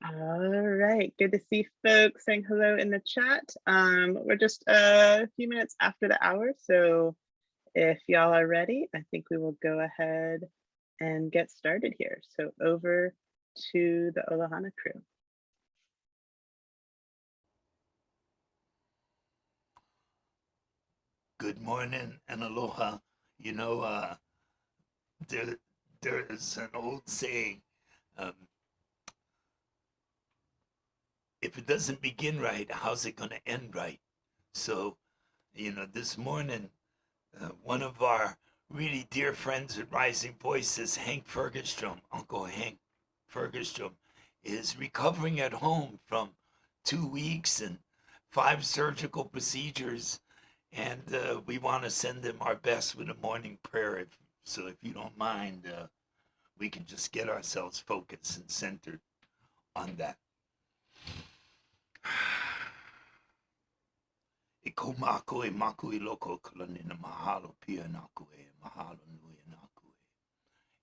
All right, good to see folks saying hello in the chat. We're just a few minutes after the hour, so if y'all are ready, I think we will go ahead and get started here. So over to the Olohana crew. Good morning and aloha. You know, there is an old saying, um, if it doesn't begin right, how's it going to end right? So, this morning, one of our really dear friends at Rising Voices, Hank Fergestrom, Uncle Hank Fergestrom, is recovering at home from 2 weeks and 5 surgical procedures. And we want to send him our best with a morning prayer. So if you don't mind, we can just get ourselves focused and centered on that. Iko mako e maku I loko kalanina mahalo pia naku e mahalo nui naku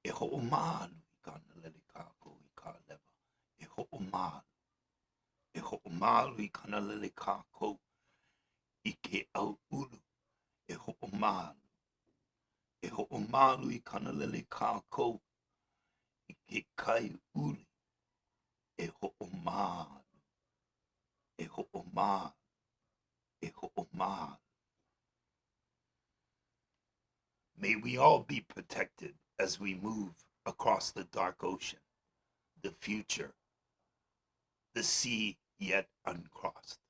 e. E ho'o malu I kana lele kako I ka lewa. E ho'o malu. E ho'o malu I kana lele kako I ke au ulu. E ho'o malu. E ho'o malu I kana lele kako I ke kai uli. E ho'o malu. E ho'o malu. E ho'o malu. May we all be protected as we move across the dark ocean, the future, the sea yet uncrossed.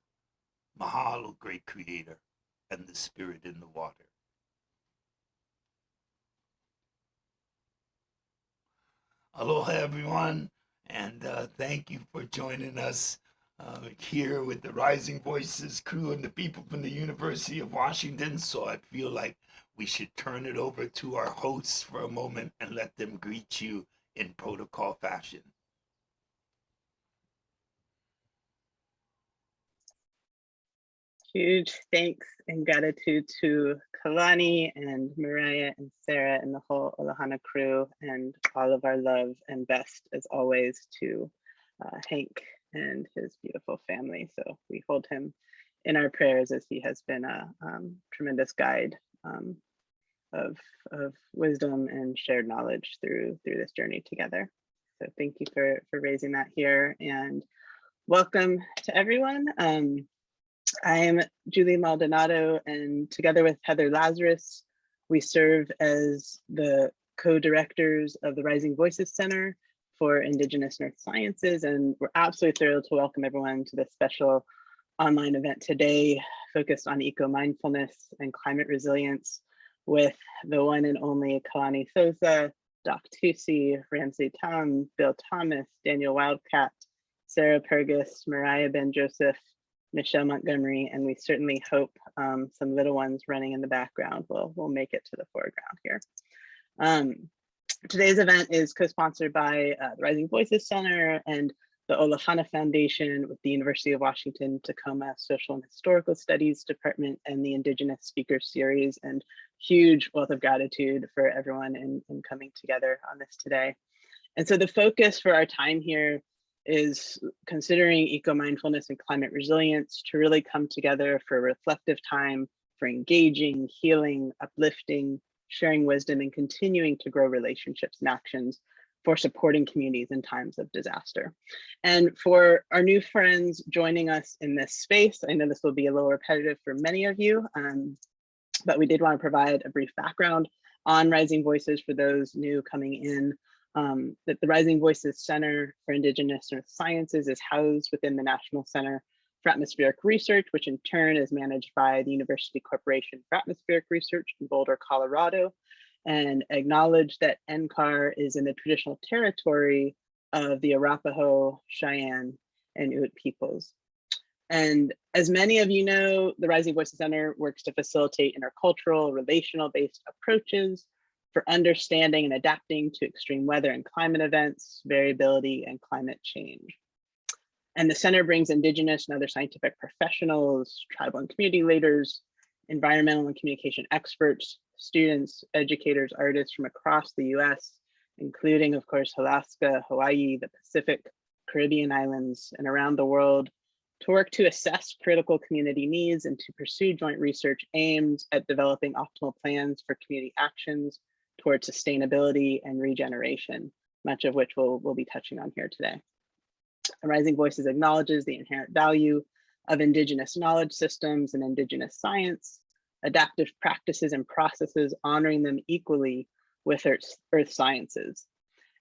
Mahalo, great creator, and the spirit in the water. Aloha, everyone, and thank you for joining us here with the Rising Voices crew and the people from the University of Washington. So I feel like we should turn it over to our hosts for a moment and let them greet you in protocol fashion. Huge thanks and gratitude to Kalani and Mariah and Sarah and the whole Olohana crew, and all of our love and best as always to Hank and his beautiful family. So we hold him in our prayers as he has been a tremendous guide of wisdom and shared knowledge through this journey together. So thank you for raising that here, and welcome to everyone. I am Julie Maldonado, and together with Heather Lazarus, we serve as the co-directors of the Rising Voices Center for Indigenous and Earth Sciences, and we're absolutely thrilled to welcome everyone to this special online event today focused on eco-mindfulness and climate resilience with the one and only Kalani Sosa, Doc Tusi, Ramsey Tom, Bill Thomas, Daniel Wildcat, Sarah Purgis, Mariah Ben Joseph, Michelle Montgomery, and we certainly hope some little ones running in the background will make it to the foreground here. Today's event is co-sponsored by the Rising Voices Center and the Olohana Foundation with the University of Washington Tacoma Social and Historical Studies Department and the Indigenous Speaker Series, and huge wealth of gratitude for everyone in coming together on this today. And so the focus for our time here is considering eco-mindfulness and climate resilience to really come together for a reflective time, for engaging, healing, uplifting, sharing wisdom, and continuing to grow relationships and actions for supporting communities in times of disaster. And for our new friends joining us in this space, I know this will be a little repetitive for many of you, but we did want to provide a brief background on Rising Voices for those new coming in. That the Rising Voices Center for Indigenous and Earth Sciences is housed within the National Center for Atmospheric Research, which in turn is managed by the University Corporation for Atmospheric Research in Boulder, Colorado, and acknowledge that NCAR is in the traditional territory of the Arapaho, Cheyenne, and Ute peoples. And as many of you know, the Rising Voices Center works to facilitate intercultural, relational-based approaches for understanding and adapting to extreme weather and climate events, variability, and climate change. And the center brings Indigenous and other scientific professionals, tribal and community leaders, environmental and communication experts, students, educators, artists from across the US, including, of course, Alaska, Hawaii, the Pacific, Caribbean islands, and around the world to work to assess critical community needs and to pursue joint research aimed at developing optimal plans for community actions towards sustainability and regeneration, much of which we'll be touching on here today. Rising Voices acknowledges the inherent value of Indigenous knowledge systems and Indigenous science, adaptive practices and processes, honoring them equally with Earth Sciences.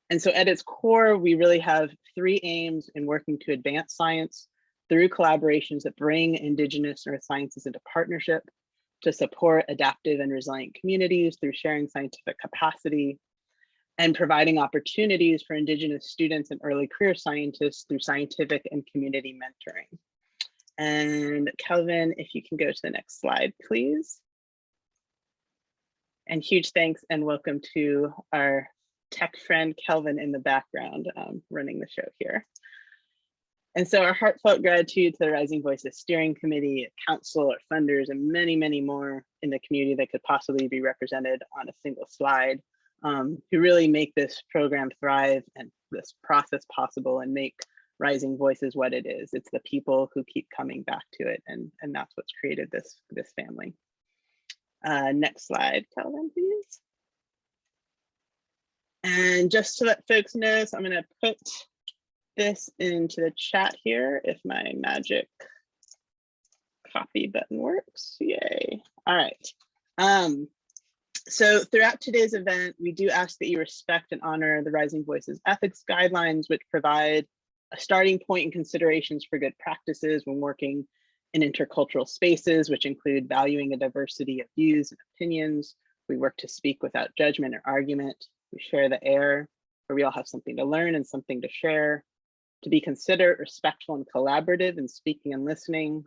And so at its core, we really have three aims in working to advance science through collaborations that bring Indigenous Earth Sciences into partnership, to support adaptive and resilient communities through sharing scientific capacity, and providing opportunities for Indigenous students and early career scientists through scientific and community mentoring. And Kelvin, if you can go to the next slide, please. And huge thanks and welcome to our tech friend Kelvin in the background, running the show here. And so our heartfelt gratitude to the Rising Voices Steering Committee, Council, our funders, and many, many more in the community that could possibly be represented on a single slide, who really make this program thrive and this process possible and make Rising Voices what it is. It's the people who keep coming back to it, and that's what's created this family. Next slide, Kelvin, please. And just to let folks know, so I'm going to put this into the chat here if my magic copy button works. Yay. All right. So throughout today's event, we do ask that you respect and honor the Rising Voices ethics guidelines, which provide a starting point and considerations for good practices when working in intercultural spaces, which include valuing a diversity of views and opinions. We work to speak without judgment or argument. We share the air, where we all have something to learn and something to share. To be considerate, respectful, and collaborative in speaking and listening.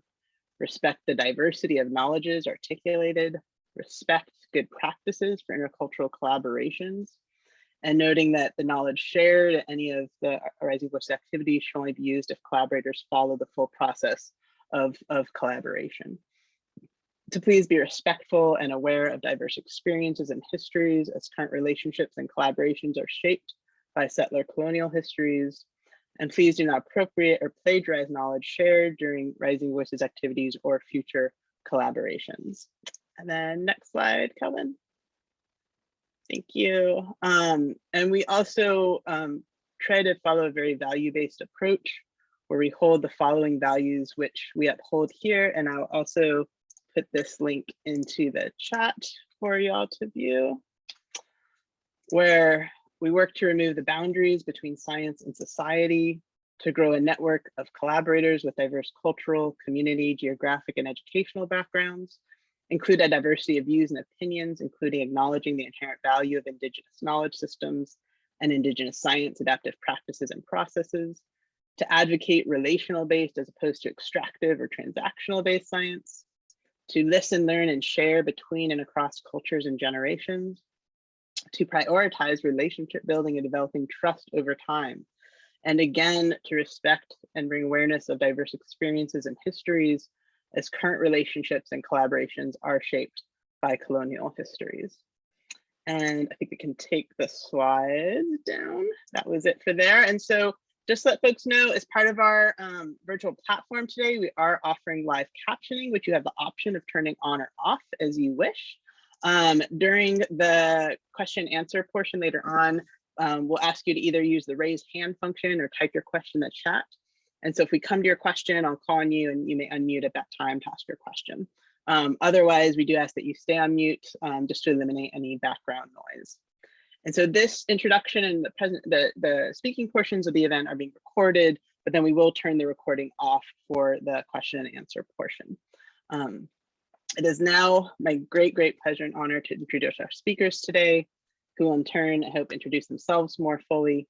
Respect the diversity of knowledges articulated. Respect good practices for intercultural collaborations. And noting that the knowledge shared at any of the Rising Voices activities should only be used if collaborators follow the full process of collaboration. To please be respectful and aware of diverse experiences and histories, as current relationships and collaborations are shaped by settler colonial histories. And please do not appropriate or plagiarize knowledge shared during Rising Voices activities or future collaborations. And then next slide, Kelvin. Thank you. And we also try to follow a very value-based approach where we hold the following values, which we uphold here. And I'll also put this link into the chat for y'all to view, where we work to remove the boundaries between science and society, to grow a network of collaborators with diverse cultural, community, geographic, and educational backgrounds, include a diversity of views and opinions, including acknowledging the inherent value of Indigenous knowledge systems and Indigenous science, adaptive practices and processes, to advocate relational-based as opposed to extractive or transactional-based science, to listen, learn, and share between and across cultures and generations, to prioritize relationship building and developing trust over time, and again, to respect and bring awareness of diverse experiences and histories as current relationships and collaborations are shaped by colonial histories. And I think we can take the slides down. That was it for there. And so just let folks know, as part of our virtual platform today, we are offering live captioning, which you have the option of turning on or off as you wish. During the question and answer portion later on, we'll ask you to either use the raise hand function or type your question in the chat. And so if we come to your question, I'll call on you and you may unmute at that time to ask your question. Otherwise, we do ask that you stay on mute just to eliminate any background noise. And so this introduction and the speaking portions of the event are being recorded, but then we will turn the recording off for the question and answer portion. It is now my great pleasure and honor to introduce our speakers today, who will in turn, I hope, introduce themselves more fully.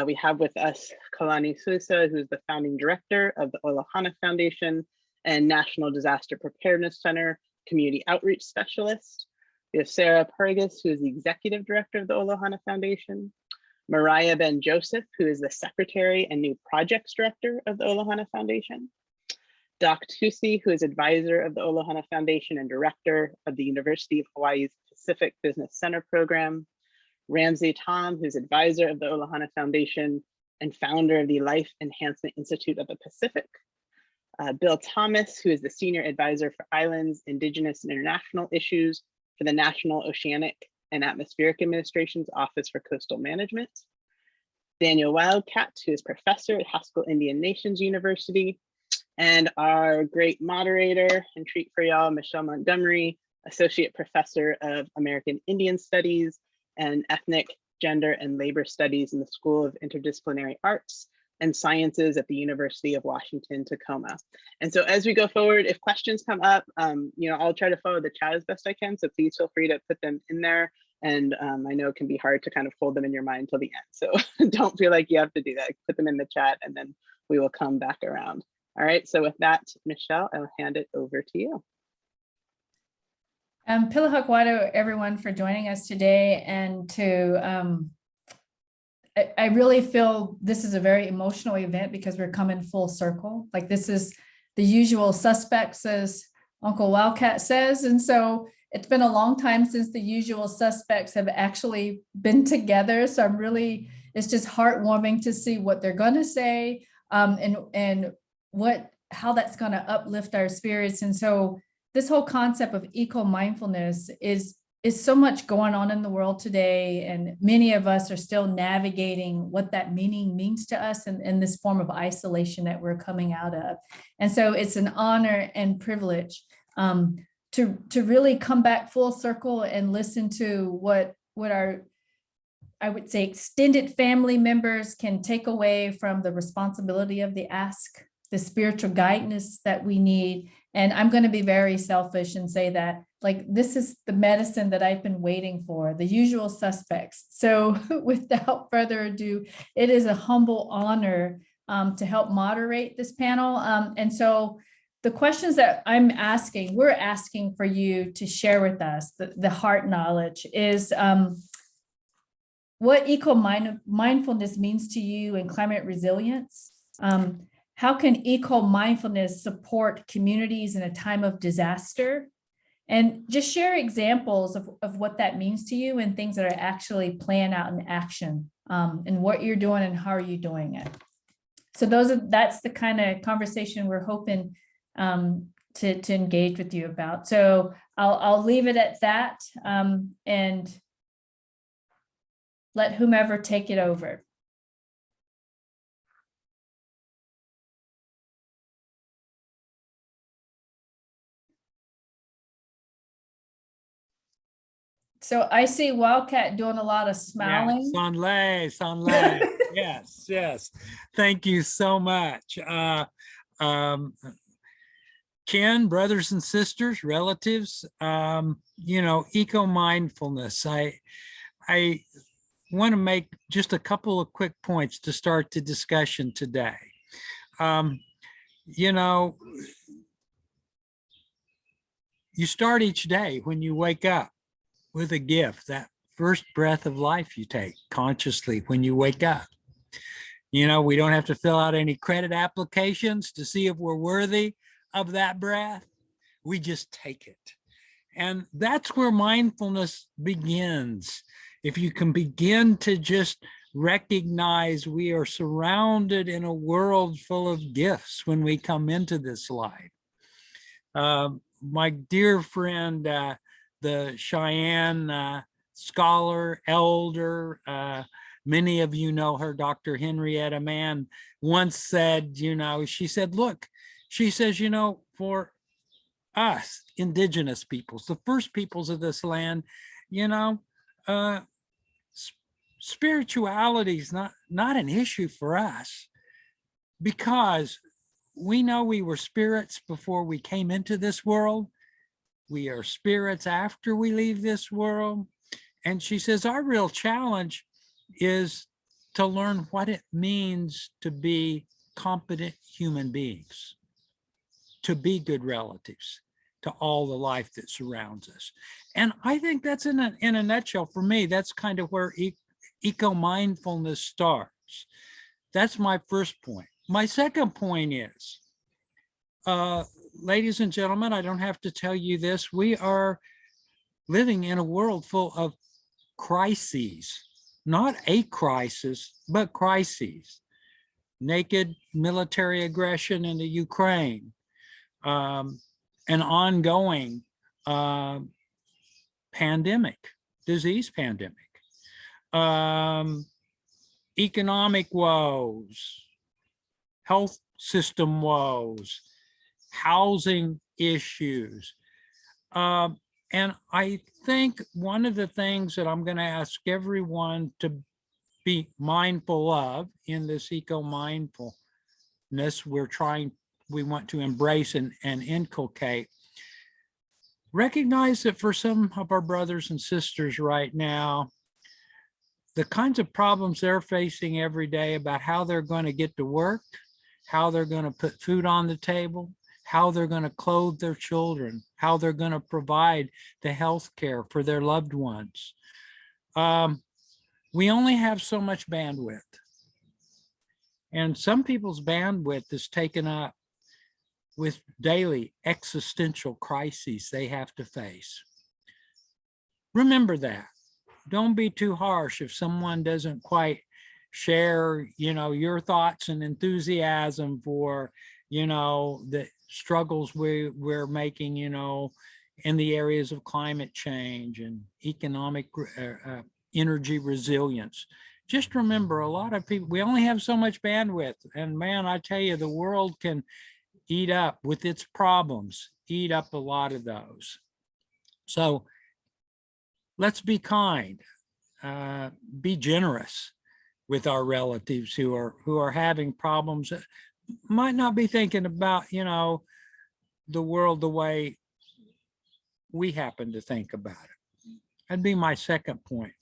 We have with us Kalani Sousa, who is the founding director of the Olohana Foundation and National Disaster Preparedness Center Community Outreach Specialist. We have Sarah Purgis, who is the executive director of the Olohana Foundation. Mariah Ben Joseph, who is the secretary and new projects director of the Olohana Foundation. Doc Tusi, who is advisor of the Olohana Foundation and director of the University of Hawaii's Pacific Business Center program. Ramsey Tom, who's advisor of the Olohana Foundation and founder of the Life Enhancement Institute of the Pacific. Bill Thomas, who is the Senior Advisor for Islands, Indigenous and International Issues for the National Oceanic and Atmospheric Administration's Office for Coastal Management. Daniel Wildcat, who is Professor at Haskell Indian Nations University. And our great moderator and treat for y'all, Michelle Montgomery, Associate Professor of American Indian Studies and Ethnic, Gender, and Labor Studies in the School of Interdisciplinary Arts and Sciences at the University of Washington, Tacoma. And so as we go forward, if questions come up, I'll try to follow the chat as best I can. So please feel free to put them in there. And I know it can be hard to kind of hold them in your mind till the end. So don't feel like you have to do that. Put them in the chat and then we will come back around. All right, so with that, Michelle, I'll hand it over to you. Pilahok Wado, everyone, for joining us today, and to I really feel this is a very emotional event because we're coming full circle. Like, this is the usual suspects, as Uncle Wildcat says, and so it's been a long time since the usual suspects have actually been together. So it's just heartwarming to see what they're going to say, and how that's going to uplift our spirits. And so this whole concept of eco-mindfulness is so much going on in the world today, and many of us are still navigating what that meaning means to us in this form of isolation that we're coming out of. And so it's an honor and privilege to really come back full circle and listen to what our, I would say, extended family members can take away from the responsibility of the ask, the spiritual guidance that we need. And I'm going to be very selfish and say that, like, this is the medicine that I've been waiting for, the usual suspects. So without further ado, it is a humble honor to help moderate this panel. And so the questions that we're asking for you to share with us, the heart knowledge is, what eco-mindfulness means to you in climate resilience. How can eco-mindfulness support communities in a time of disaster? And just share examples of what that means to you and things that are actually playing out in action, and what you're doing and how are you doing it. So that's the kind of conversation we're hoping to engage with you about. So I'll leave it at that, and let whomever take it over. So I see Wildcat doing a lot of smiling. Yeah, Sanlay. Yes. Thank you so much. Ken, brothers and sisters, relatives, eco-mindfulness. I want to make just a couple of quick points to start the discussion today. You start each day when you wake up with a gift, that first breath of life you take consciously when you wake up. We don't have to fill out any credit applications to see if we're worthy of that breath. We just take it. And that's where mindfulness begins. If you can begin to just recognize we are surrounded in a world full of gifts when we come into this life. My dear friend, the Cheyenne scholar, elder, many of you know her, Dr. Henrietta Mann, once said, she said, look, she says, for us, indigenous peoples, the first peoples of this land, spirituality is not an issue for us, because we know we were spirits before we came into this world. We are spirits after we leave this world. And she says, our real challenge is to learn what it means to be competent human beings, to be good relatives to all the life that surrounds us. And I think that's in a nutshell, for me, that's kind of where eco-mindfulness starts. That's my first point. My second point is, ladies and gentlemen, I don't have to tell you this, we are living in a world full of crises, not a crisis, but crises. naked military aggression into Ukraine, an ongoing pandemic, disease pandemic, economic woes, health system woes, housing issues. And I think one of the things that I'm going to ask everyone to be mindful of in this eco-mindfulness we want to embrace and inculcate, recognize that for some of our brothers and sisters right now, the kinds of problems they're facing every day about how they're going to get to work, how they're going to put food on the table, how they're going to clothe their children, how they're going to provide the health care for their loved ones. We only have so much bandwidth. And some people's bandwidth is taken up with daily existential crises they have to face. Remember that. Don't be too harsh if someone doesn't quite share, your thoughts and enthusiasm for, the struggles we're making, in the areas of climate change and economic energy resilience. Just remember, a lot of people, we only have so much bandwidth. And man, I tell you, the world can eat up with its problems, eat up a lot of those. So let's be kind, be generous with our relatives who are having problems, might not be thinking about, the world the way we happen to think about it. That'd be my second point.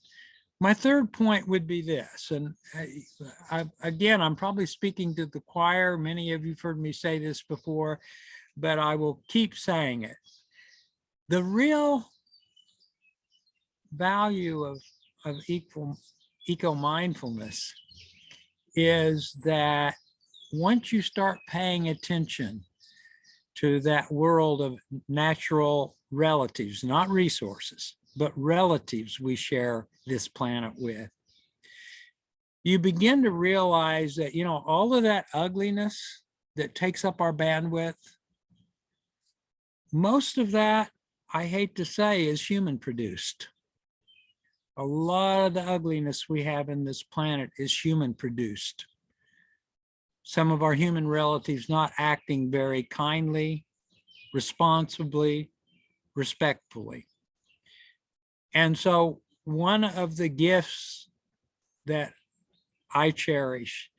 My third point would be this, and again, I'm probably speaking to the choir. Many of you have heard me say this before, but I will keep saying it. The real value of eco-mindfulness is that once you start paying attention to that world of natural relatives, not resources, but relatives we share this planet with, you begin to realize that, all of that ugliness that takes up our bandwidth, most of that, I hate to say, is human produced. A lot of the ugliness we have in this planet is human produced. Some of our human relatives not acting very kindly, responsibly, respectfully. And so one of the gifts that I cherish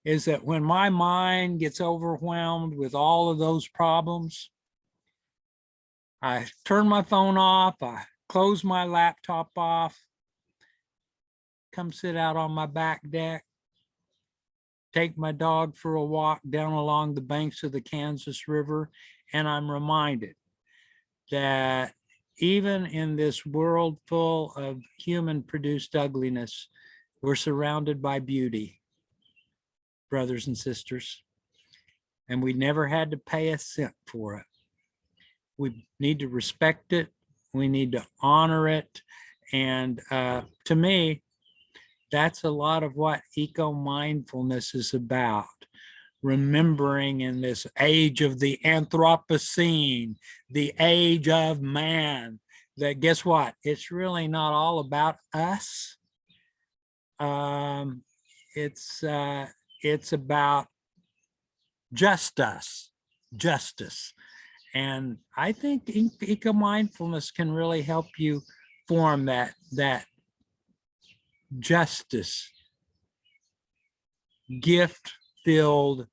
is that when my mind gets overwhelmed with all of those problems, I turn my phone off, I close my laptop off, come sit out on my back deck, take my dog for a walk down along the banks of the Kansas River, and I'm reminded that even in this world full of human-produced ugliness, we're surrounded by beauty, brothers and sisters, and we never had to pay a cent for it. We need to respect it. We need to honor it. And to me, that's a lot of what eco-mindfulness is about. Remembering in this age of the Anthropocene, the age of man, that guess what? It's really not all about us. It's about just us, justice. And I think eco-mindfulness can really help you form that justice, gift-filled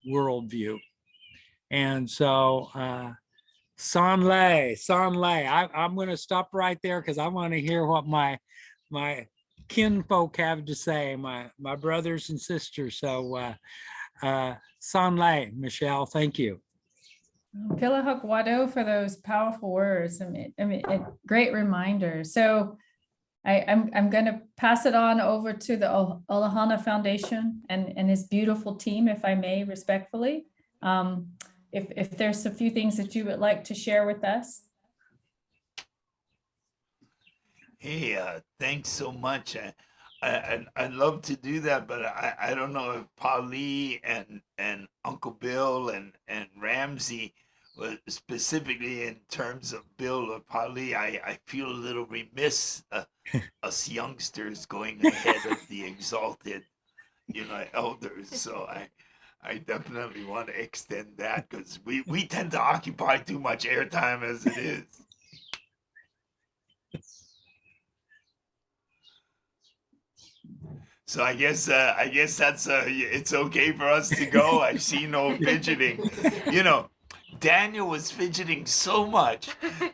worldview. And so Sanlai, I'm going to stop right there because I want to hear what my kinfolk have to say, my brothers and sisters. So Sanlai, Michelle, thank you. Kilahuk Wado for those powerful words. Great reminder. So I'm going to pass it on over to the Olohana Foundation and his beautiful team, if I may, respectfully. If there's a few things that you would like to share with us. Hey, thanks so much. I'd love to do that, but I don't know if Polly and Uncle Bill and Ramsey, specifically in terms of Bill or Polly, I feel a little remiss, us youngsters going ahead of the exalted, elders. So I definitely want to extend that because we tend to occupy too much airtime as it is. So I guess that's it's okay for us to go. I see no fidgeting. Daniel was fidgeting so much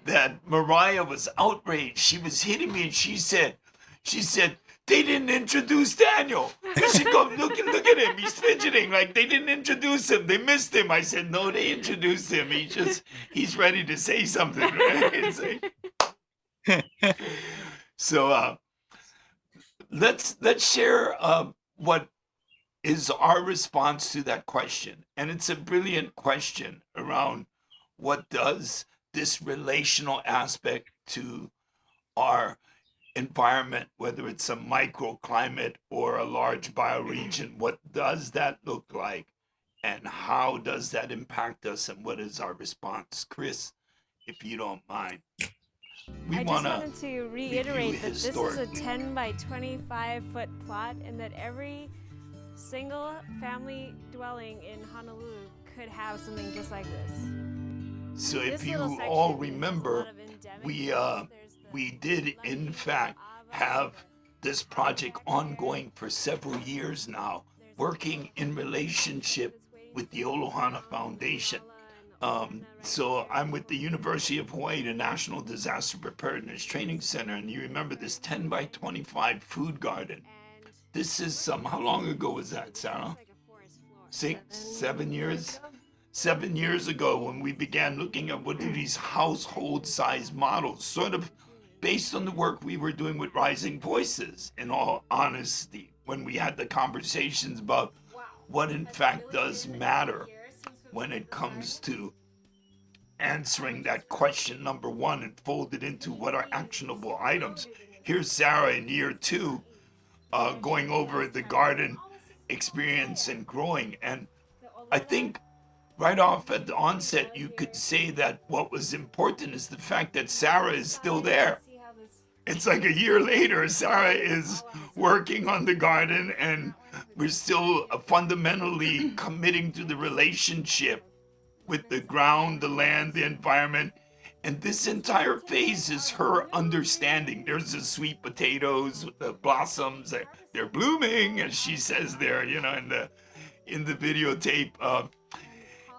that Mariah was outraged. She was hitting me and she said, they didn't introduce Daniel. You should go look at him. He's fidgeting like they didn't introduce him. They missed him. I said, no, they introduced him. He's ready to say something. Right? So let's share what is our response to that question. And it's a brilliant question around what does this relational aspect to our environment, whether it's a microclimate or a large bioregion, what does that look like? And how does that impact us? And what is our response? Chris, if you don't mind. I just wanted to reiterate that this is a 10 by 25 foot plot and that every single family dwelling in Honolulu could have something just like this. So if you all remember, we did in fact have this project ongoing for several years now, working in relationship with the Olohana Foundation. So I'm with the University of Hawaii, the National Disaster Preparedness Training Center, and you remember this 10 by 25 food garden. This is how long ago was that, Sarah? 7 years? 7 years ago when we began looking at what are these household size models, sort of based on the work we were doing with Rising Voices, in all honesty, when we had the conversations about what in fact does matter when it comes to answering that question number one and fold it into what are actionable items. Here's Sarah in year 2 going over the garden experience and growing. And I think right off at the onset, you could say that what was important is the fact that Sarah is still there. It's like a year later, Sarah is working on the garden and we're still fundamentally committing to the relationship with the ground, the land, the environment. And this entire phase is her understanding. There's the sweet potatoes with the blossoms. They're blooming, as she says there, in the videotape.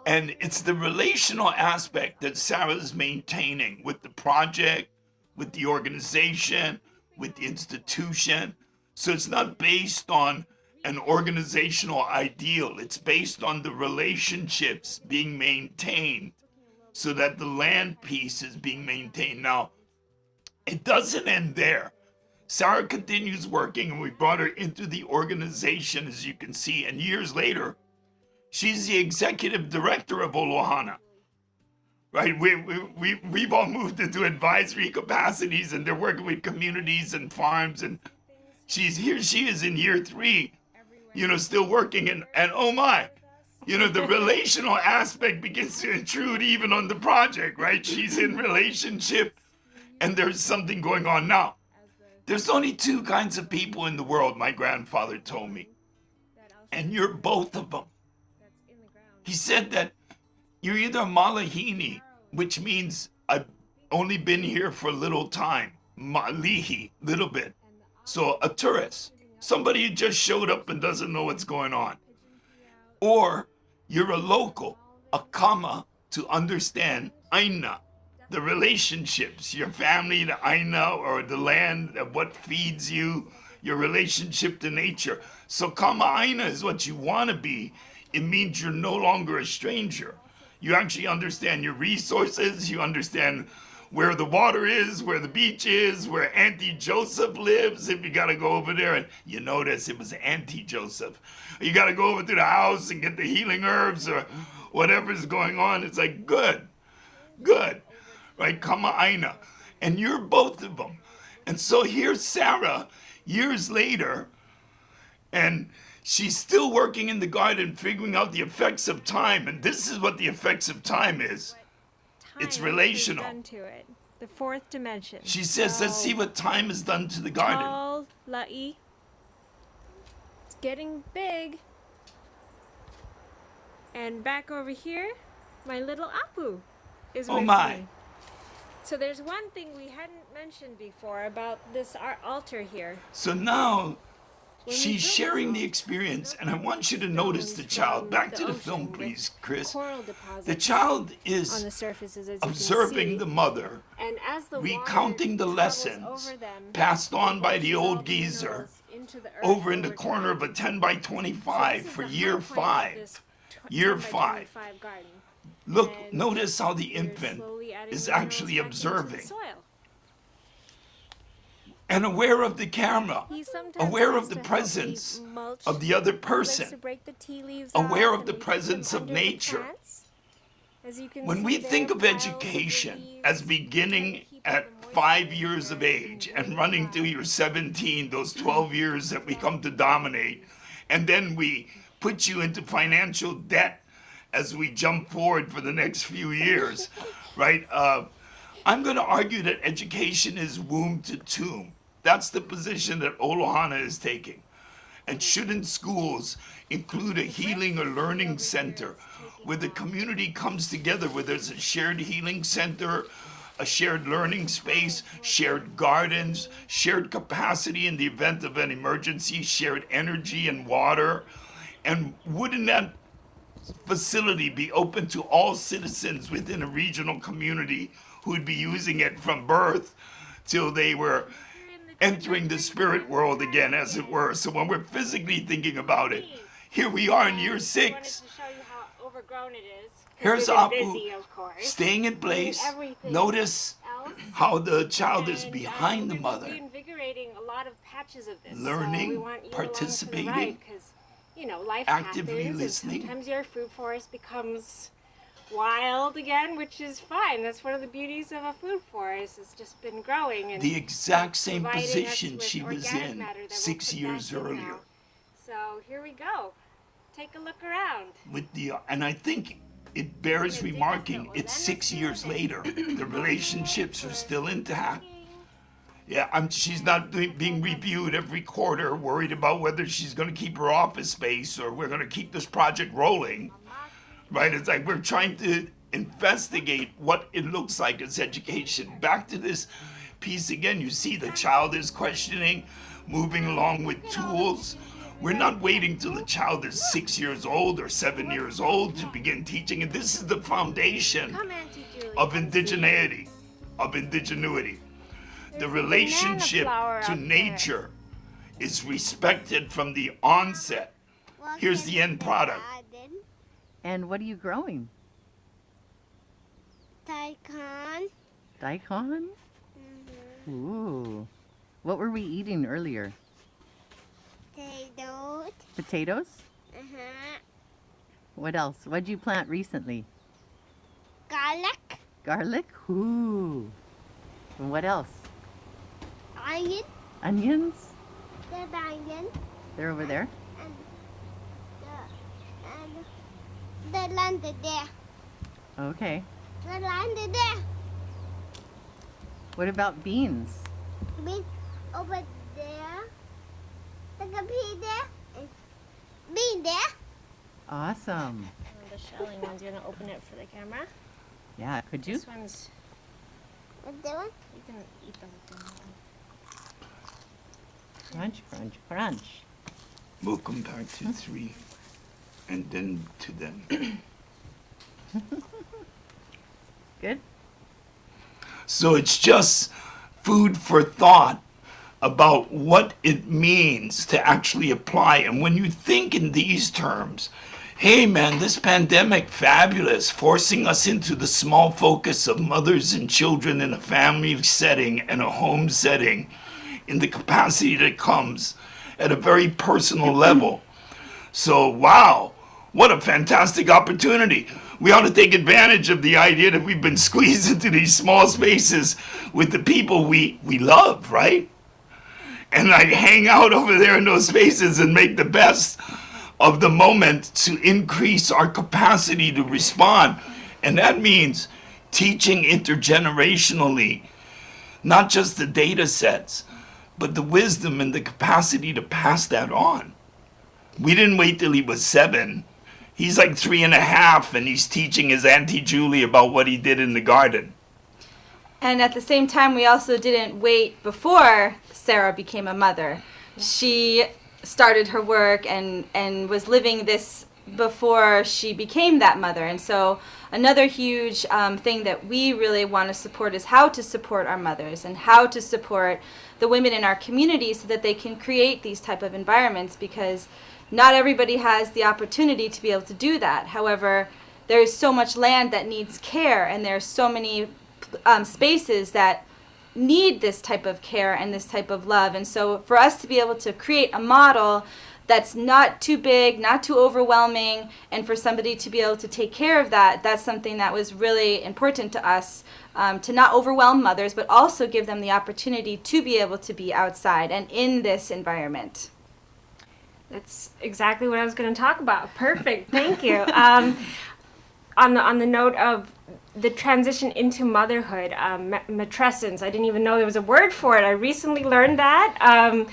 And it's the relational aspect that Sarah's maintaining with the project, with the organization, with the institution. So it's not based on an organizational ideal. It's based on the relationships being maintained so that the land piece is being maintained. Now, it doesn't end there. Sarah continues working and we brought her into the organization, as you can see, and years later, she's the executive director of Olohana, right? We've all moved into advisory capacities and they're working with communities and farms, and she is in year 3, still working, and oh my, the relational aspect begins to intrude even on the project, right? She's in relationship and there's something going on. Now, there's only 2 kinds of people in the world, my grandfather told me, and you're both of them. He said that you're either malahini, which means I've only been here for a little time, malihi, little bit. So a tourist, somebody who just showed up and doesn't know what's going on. Or you're a local, a kama, to understand aina, the relationships, your family, the aina, or the land, what feeds you, your relationship to nature. So kama aina is what you want to be. It means you're no longer a stranger. You actually understand your resources, you understand where the water is, where the beach is, where Auntie Joseph lives, if you gotta go over there. And you notice it was Auntie Joseph. You gotta go over to the house and get the healing herbs or whatever's going on. It's like, good, right? Kama aina. And you're both of them. And so here's Sarah years later, and she's still working in the garden, figuring out the effects of time. And this is what the effects of time is. It's relational. Done to it. The fourth dimension. She says, let's see what time has done to the garden. Tall, la'i. It's getting big. And back over here, my little Apu is with me. So there's one thing we hadn't mentioned before about this altar here. So now she's sharing the experience, and I want you to notice the child. Back to the film, please, Chris. The child is observing the mother, recounting the lessons passed on by the old geezer over in the corner of a 10 by 25 for year 5. Year 5. Look, notice how the infant is actually observing and aware of the camera, aware of the presence of the other person, aware of the presence of nature. When we think of education as beginning at 5 years of age and running till you're 17, those 12 years that we come to dominate, and then we put you into financial debt as we jump forward for the next few years, right? I'm going to argue that education is womb to tomb. That's the position that Olohana is taking. And shouldn't schools include a healing or learning center where the community comes together, where there's a shared healing center, a shared learning space, shared gardens, shared capacity in the event of an emergency, shared energy and water? And wouldn't that facility be open to all citizens within a regional community who would be using it from birth till they were entering the spirit world again, as it were? So when we're physically thinking about it, here we are in year 6. Here's Apu staying in place. Notice how the child is behind the mother, learning, participating, life actively happens, listening. Sometimes your food forest becomes wild again, which is fine. That's one of the beauties of a food forest. It's just been growing and the exact same position she was in 6 years earlier. Now. So here we go. Take a look around. And I think it bears remarking, it's 6 years later. The relationships are still intact. Yeah, she's not being reviewed every quarter, worried about whether she's going to keep her office space or we're going to keep this project rolling, right? It's like we're trying to investigate what it looks like as education. Back to this piece again, you see the child is questioning, moving along with tools. We're not waiting till the child is 6 years old or 7 years old to begin teaching. And this is the foundation of indigeneity, of indigenuity. The relationship to nature is respected from the onset. Here's the end product. And what are you growing? Daikon. Daikon? Mm-hmm. Ooh. What were we eating earlier? Potatoes. Potatoes? Uh-huh. What else? What did you plant recently? Garlic. Garlic? Ooh. And what else? Onion. Onions? There's onion. They're over there? And the landed there. Okay. The landed there. What about beans? Bean over there. The pea there. And bean there. Awesome. The shelling ones, you want to open it for the camera? Yeah, could you? This one's, What's that one? you can eat the whole thing. Crunch, crunch, crunch. We'll come back to 3 and then to them. Good. So it's just food for thought about what it means to actually apply. And when you think in these terms, hey man, this pandemic, fabulous, forcing us into the small focus of mothers and children in a family setting and a home setting, in the capacity that comes at a very personal level. So, wow, what a fantastic opportunity. We ought to take advantage of the idea that we've been squeezed into these small spaces with the people we love, right? and like hang out over there in those spaces and make the best of the moment to increase our capacity to respond. And that means teaching intergenerationally, not just the data sets, but the wisdom and the capacity to pass that on. We didn't wait till he was 7. He's like 3.5, and he's teaching his Auntie Julie about what he did in the garden. And at the same time, we also didn't wait before Sarah became a mother. She started her work and was living this before she became that mother. And so another huge thing that we really want to support is how to support our mothers and how to support the women in our community so that they can create these type of environments, because not everybody has the opportunity to be able to do that. However, there is so much land that needs care, and there are so many spaces that need this type of care and this type of love. And so for us to be able to create a model that's not too big, not too overwhelming, and for somebody to be able to take care of that, that's something that was really important to us, to not overwhelm mothers, but also give them the opportunity to be able to be outside and in this environment. That's exactly what I was going to talk about. Perfect. Thank you. On the note of the transition into motherhood, matrescence, I didn't even know there was a word for it. I recently learned that.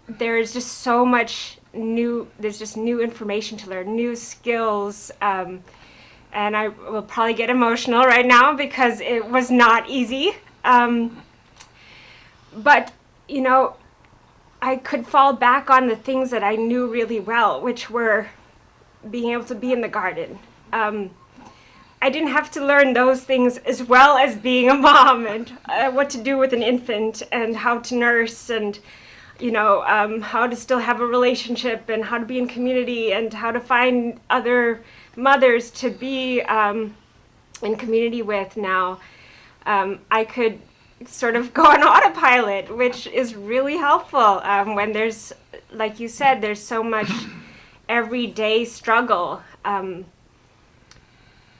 There's just so much there's just new information to learn, new skills. And I will probably get emotional right now because it was not easy. But, you know, I could fall back on the things that I knew really well, which were being able to be in the garden. I didn't have to learn those things as well as being a mom and what to do with an infant and how to nurse and, you know, how to still have a relationship and how to be in community and how to find other mothers to be in community with now. I could sort of go on autopilot, which is really helpful when there's, like you said, there's so much everyday struggle.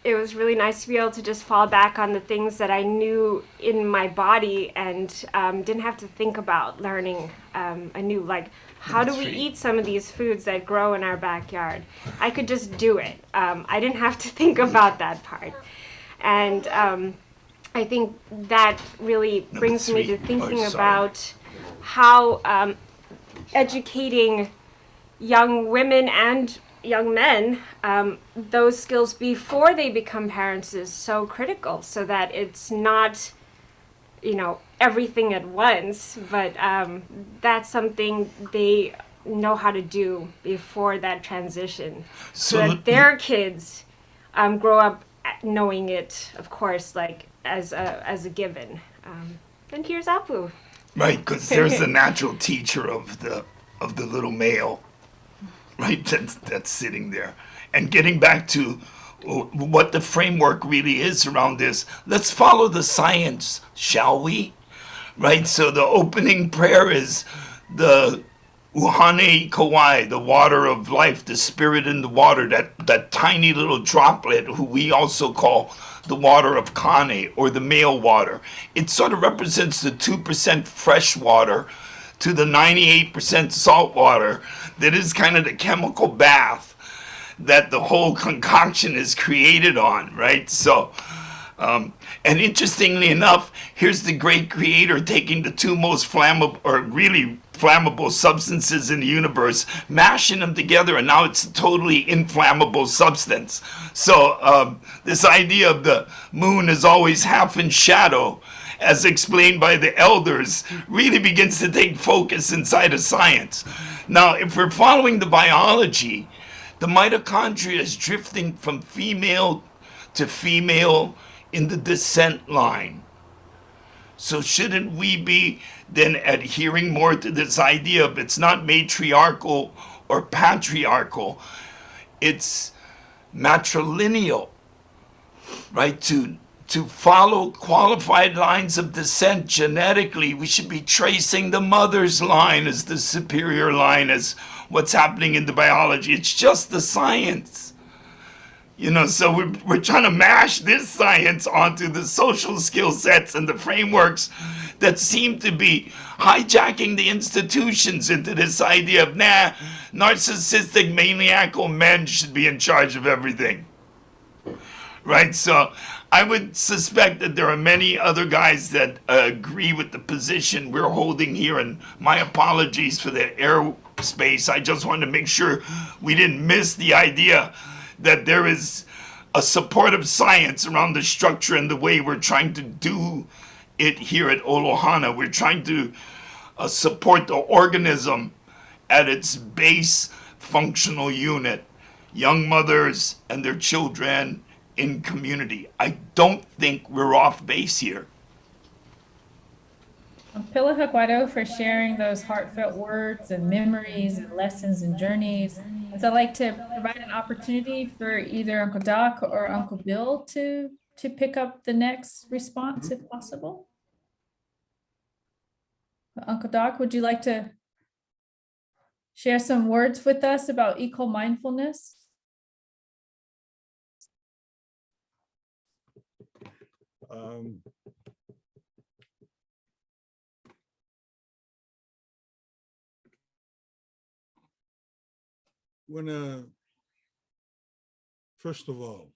It was really nice to be able to just fall back on the things that I knew in my body and didn't have to think about learning anew, like how do we eat some of these foods that grow in our backyard? I could just do it. I didn't have to think about that part. And I think that really brings me to thinking about how educating young women and young men, those skills before they become parents is so critical, so that it's not, you know, everything at once, but that's something they know how to do before that transition, so that their kids grow up knowing it, of course, like as a given. And here's Apu. Right, because there's the natural teacher of the little male, right, that's sitting there. And getting back to what the framework really is around this, let's follow the science, shall we? Right, so the opening prayer is the Uhane Kawai, the water of life, the spirit in the water, that tiny little droplet who we also call the water of Kane, or the male water. It sort of represents the 2% fresh water to the 98% salt water that is kind of the chemical bath that the whole concoction is created on, right? So, and interestingly enough, here's the great creator taking the two most flammable, or really flammable substances in the universe, mashing them together, and now it's a totally inflammable substance. So this idea of the moon is always half in shadow, as explained by the elders, really begins to take focus inside of science. Now, if we're following the biology, the mitochondria is drifting from female to female in the descent line. So shouldn't we be then adhering more to this idea of it's not matriarchal or patriarchal, it's matrilineal, right? To follow qualified lines of descent genetically, we should be tracing the mother's line as the superior line, as what's happening in the biology. It's just the science. You know, so we're trying to mash this science onto the social skill sets and the frameworks that seem to be hijacking the institutions into this idea of, nah, narcissistic, maniacal men should be in charge of everything. Right? So I would suspect that there are many other guys that agree with the position we're holding here, and my apologies for the airspace. I just wanted to make sure we didn't miss the idea that there is a supportive science around the structure and the way we're trying to do it here at Olohana. We're trying to support the organism at its base functional unit, young mothers and their children in community. I don't think we're off base here. Pila Haguado for sharing those heartfelt words and memories and lessons and journeys. And so I'd like to provide an opportunity for either Uncle Doc or Uncle Bill to pick up the next response if possible. Uncle Doc, would you like to share some words with us about eco-mindfulness? First of all,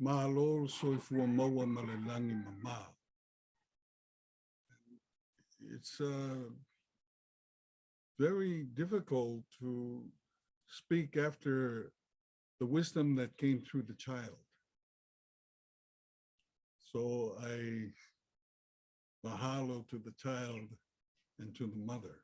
mahalo soy fua maua malelangi mama. It's very difficult to speak after the wisdom that came through the child. So I mahalo to the child and to the mother.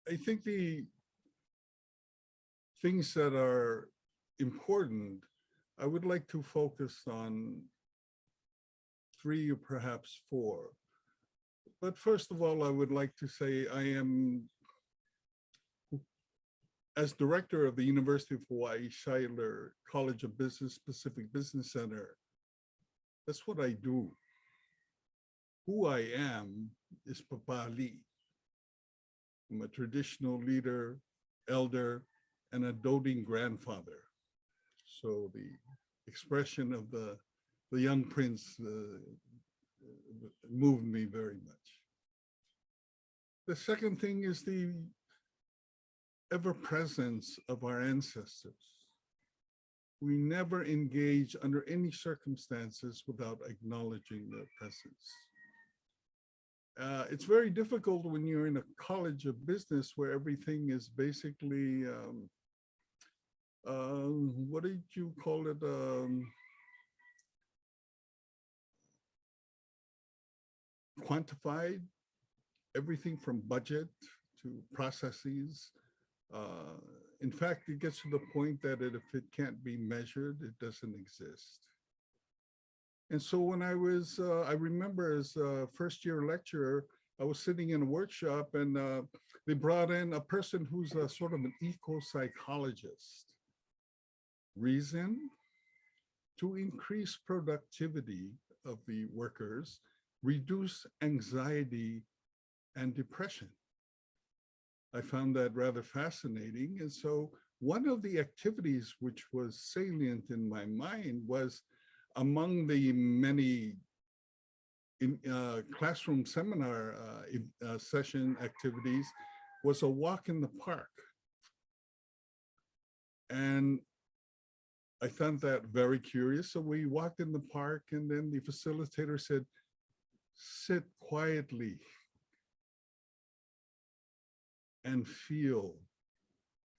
I think the things that are important, I would like to focus on 3 or perhaps 4. But first of all, I would like to say I am, as director of the University of Hawaii Scheidler College of Business Pacific Business Center, that's what I do. Who I am is Papai. I'm a traditional leader, elder, and a doting grandfather. So the expression of the young prince moved me very much. The second thing is the ever-presence of our ancestors. We never engage under any circumstances without acknowledging their presence. It's very difficult when you're in a college of business where everything is basically, what did you call it? Quantified, everything from budget to processes. In fact, it gets to the point that if it can't be measured, it doesn't exist. And so when I was, I remember as a first-year lecturer, I was sitting in a workshop and they brought in a person who's a sort of an eco-psychologist. Reason? To increase productivity of the workers, reduce anxiety and depression. I found that rather fascinating. And so one of the activities which was salient in my mind was, among the many classroom seminar session activities, was a walk in the park. And I found that very curious. So we walked in the park and then the facilitator said, sit quietly and feel.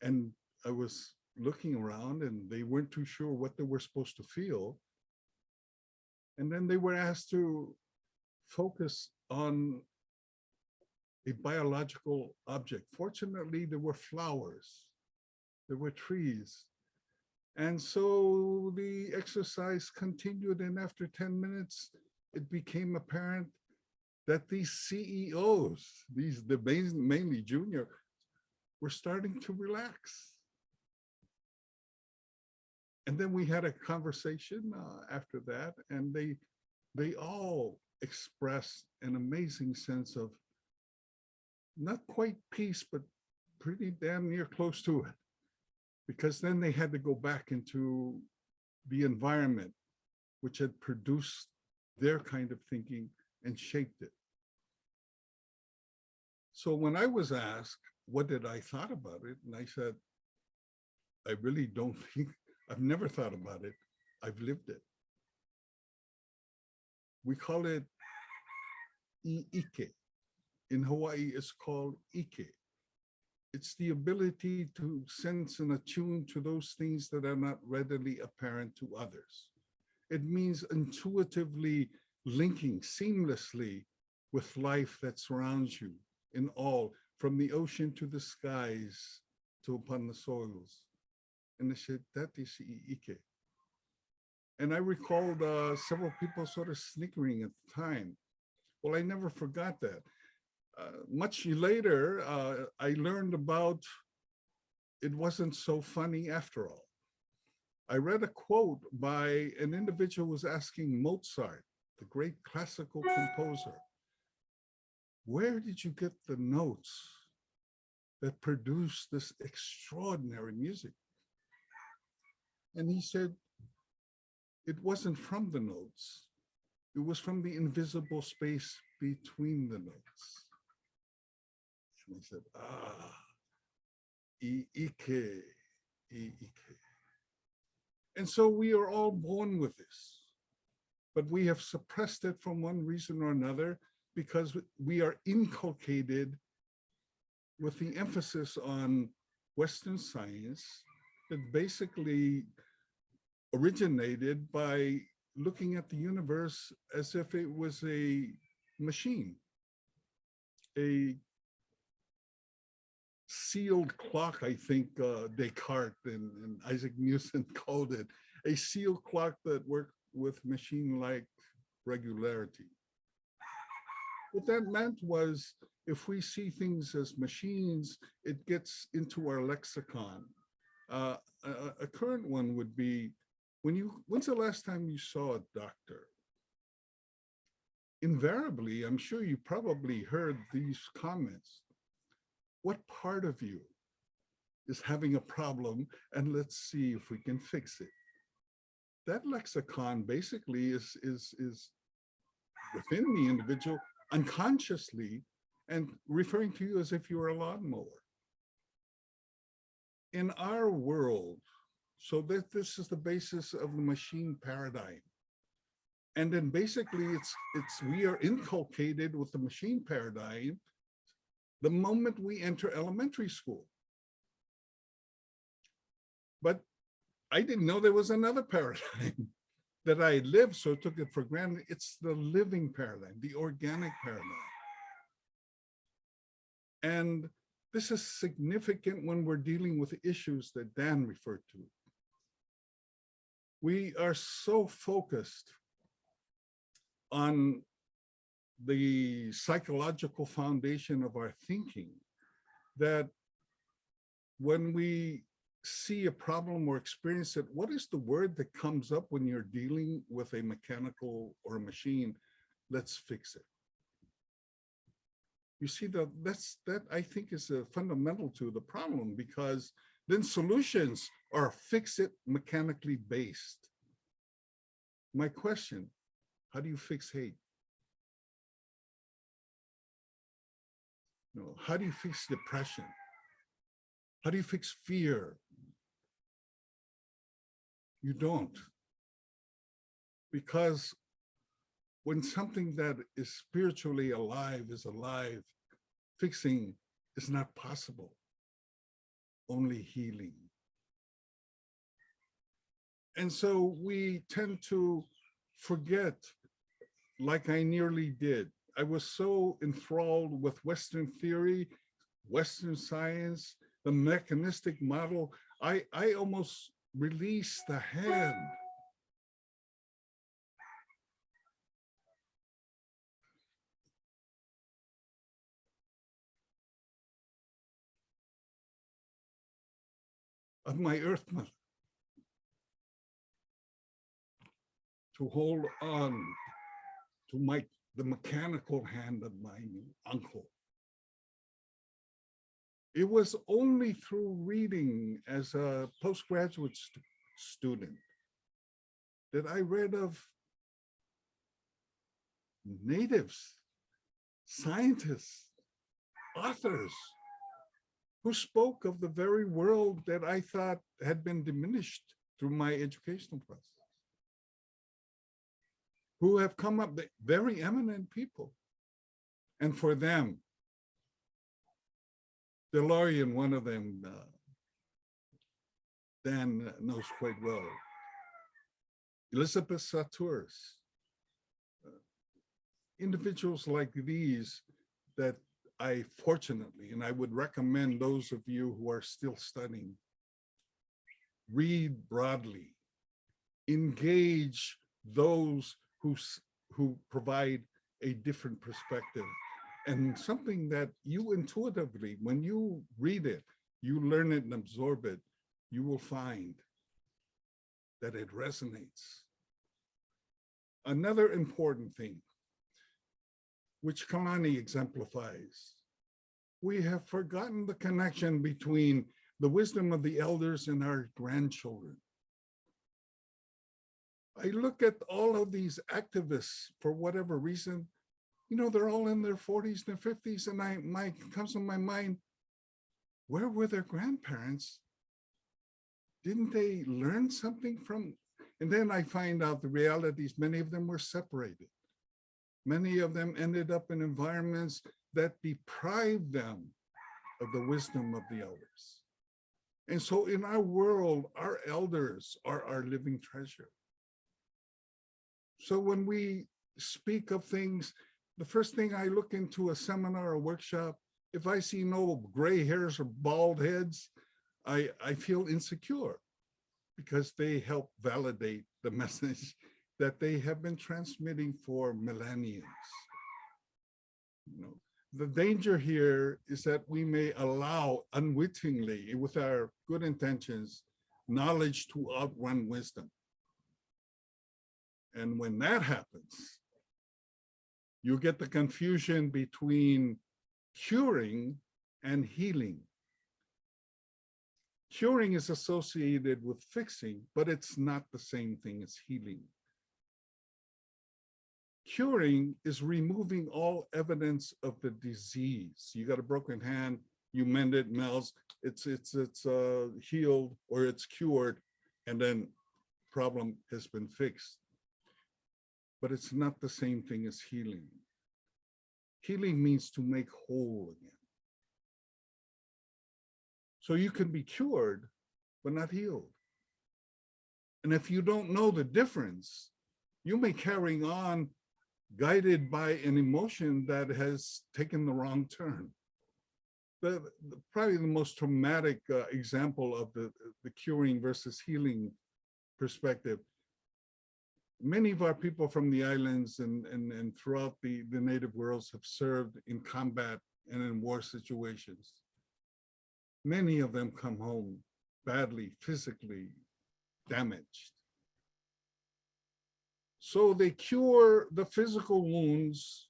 And I was looking around and they weren't too sure what they were supposed to feel. And then they were asked to focus on a biological object. Fortunately, there were flowers, there were trees. And so the exercise continued, and after 10 minutes, it became apparent that these CEOs, mainly junior, were starting to relax. And then we had a conversation after that, and they all expressed an amazing sense of not quite peace, but pretty damn near close to it. Because then they had to go back into the environment which had produced their kind of thinking and shaped it. So when I was asked, what did I thought about it? And I said, I really don't think, I've never thought about it. I've lived it. We call it i'ike. In Hawaii, it's called ike. It's the ability to sense and attune to those things that are not readily apparent to others. It means intuitively linking seamlessly with life that surrounds you in all, from the ocean to the skies to upon the soils. And I said, that is i'ike. And I recalled several people sort of snickering at the time. Well, I never forgot that. Much later, I learned about it wasn't so funny after all. I read a quote by an individual who was asking Mozart, the great classical composer, where did you get the notes that produce this extraordinary music? And he said, it wasn't from the notes. It was from the invisible space between the notes. And I said, i'ike, i'ike. And so we are all born with this, but we have suppressed it from one reason or another because we are inculcated with the emphasis on Western science that basically originated by looking at the universe as if it was a machine, a sealed clock, I think Descartes and Isaac Newton called it, a sealed clock that worked with machine-like regularity. What that meant was, if we see things as machines, it gets into our lexicon. A current one would be, when's the last time you saw a doctor? Invariably, I'm sure you probably heard these comments. What part of you is having a problem, and let's see if we can fix it? That lexicon basically is within the individual unconsciously and referring to you as if you were a lawnmower. In our world, so that this is the basis of the machine paradigm. And then basically we are inculcated with the machine paradigm the moment we enter elementary school. But I didn't know there was another paradigm that I lived, so I took it for granted. It's the living paradigm, the organic paradigm. And this is significant when we're dealing with issues that Dan referred to. We are so focused on the psychological foundation of our thinking that when we see a problem or experience it, what is the word that comes up when you're dealing with a mechanical or a machine? Let's fix it. You see, that I think is a fundamental to the problem, because then solutions are fix it mechanically based. My question, how do you fix hate? No, how do you fix depression? How do you fix fear? You don't. Because when something that is spiritually alive is alive, fixing is not possible, only healing. And so we tend to forget, like I nearly did. I was so enthralled with Western theory, Western science, the mechanistic model, I almost released the hand. Of my earth mother to hold on to the mechanical hand of my uncle. It was only through reading as a postgraduate student that I read of natives, scientists, authors who spoke of the very world that I thought had been diminished through my educational process, who have come up, very eminent people. And for them, DeLorean, one of them, Dan knows quite well, Elizabeth Sauteurs, individuals like these that I fortunately, and I would recommend those of you who are still studying, read broadly, engage those who provide a different perspective, and something that you intuitively, when you read it, you learn it and absorb it, you will find that it resonates. Another important thing, which Kalani exemplifies, we have forgotten the connection between the wisdom of the elders and our grandchildren. I look at all of these activists for whatever reason, you know, they're all in their 40s and 50s, and comes to my mind, where were their grandparents? Didn't they learn something from? And then I find out the realities, many of them were separated. Many of them ended up in environments that deprived them of the wisdom of the elders. And so in our world, our elders are our living treasure. So when we speak of things, the first thing I look into a seminar or workshop, if I see no gray hairs or bald heads, I feel insecure, because they help validate the message that they have been transmitting for millenniums. You know, the danger here is that we may allow unwittingly, with our good intentions, knowledge to outrun wisdom. And when that happens, you get the confusion between curing and healing. Curing is associated with fixing, but it's not the same thing as healing. Curing is removing all evidence of the disease. You got a broken hand, you mend it, melts, it's healed or it's cured, and then problem has been fixed. But it's not the same thing as healing. Healing means to make whole again. So you can be cured, but not healed. And if you don't know the difference, you may carry on guided by an emotion that has taken the wrong turn. Probably the most traumatic example of the curing versus healing perspective. Many of our people from the islands and throughout the native worlds have served in combat and in war situations. Many of them come home badly, physically damaged. So they cure the physical wounds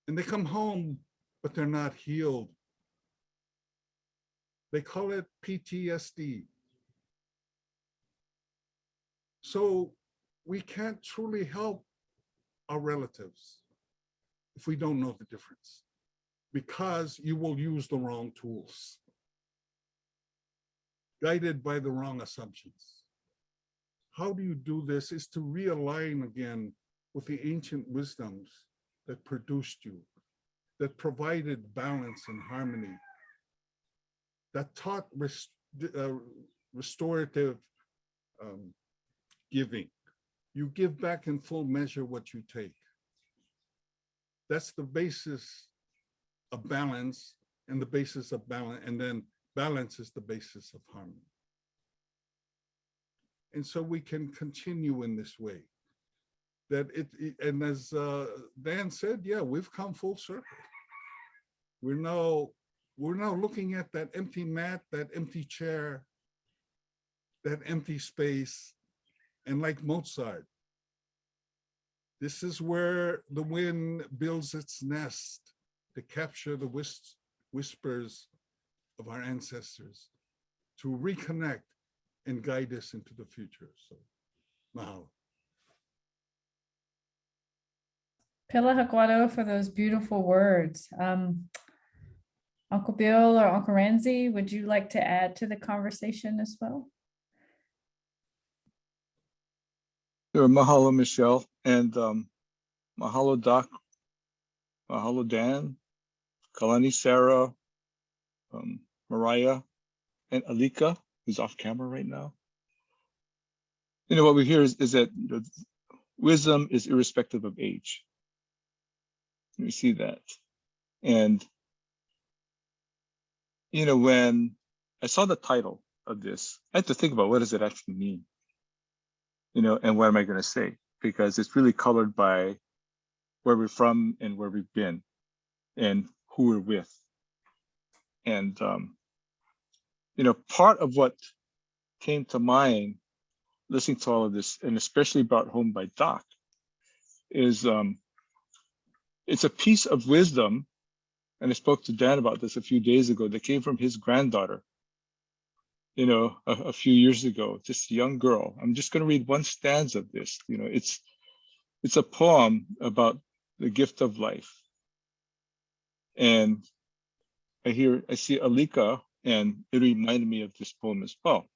and they come home, but they're not healed. They call it PTSD. So we can't truly help our relatives if we don't know the difference, because you will use the wrong tools, guided by the wrong assumptions. How do you do this is to realign again with the ancient wisdoms that produced you, that provided balance and harmony, that taught restorative giving. You give back in full measure what you take. That's the basis of balance, and the basis of balance, and then balance is the basis of harmony. And so we can continue in this way. That and as Dan said, yeah, we've come full circle. We're now looking at that empty mat, that empty chair, that empty space, and like Mozart, this is where the wind builds its nest to capture the whispers of our ancestors to reconnect and guide us into the future. So, mahalo. Pila Hakwado for those beautiful words. Uncle Bill or Uncle Ramsey, would you like to add to the conversation as well? Sure, mahalo, Michelle, and mahalo, Doc, mahalo, Dan, Kalani, Sarah, Mariah, and Alika, who's off camera right now. You know, what we hear is that wisdom is irrespective of age. We see that. And, you know, when I saw the title of this, I had to think about what does it actually mean? You know, and what am I going to say? Because it's really colored by where we're from and where we've been and who we're with. And, you know, part of what came to mind listening to all of this, and especially brought home by Doc, is it's a piece of wisdom, and I spoke to Dan about this a few days ago, that came from his granddaughter, you know, a few years ago, just a young girl. I'm just going to read one stanza of this. You know, it's a poem about the gift of life. And I see Alika, and it reminded me of this poem as well.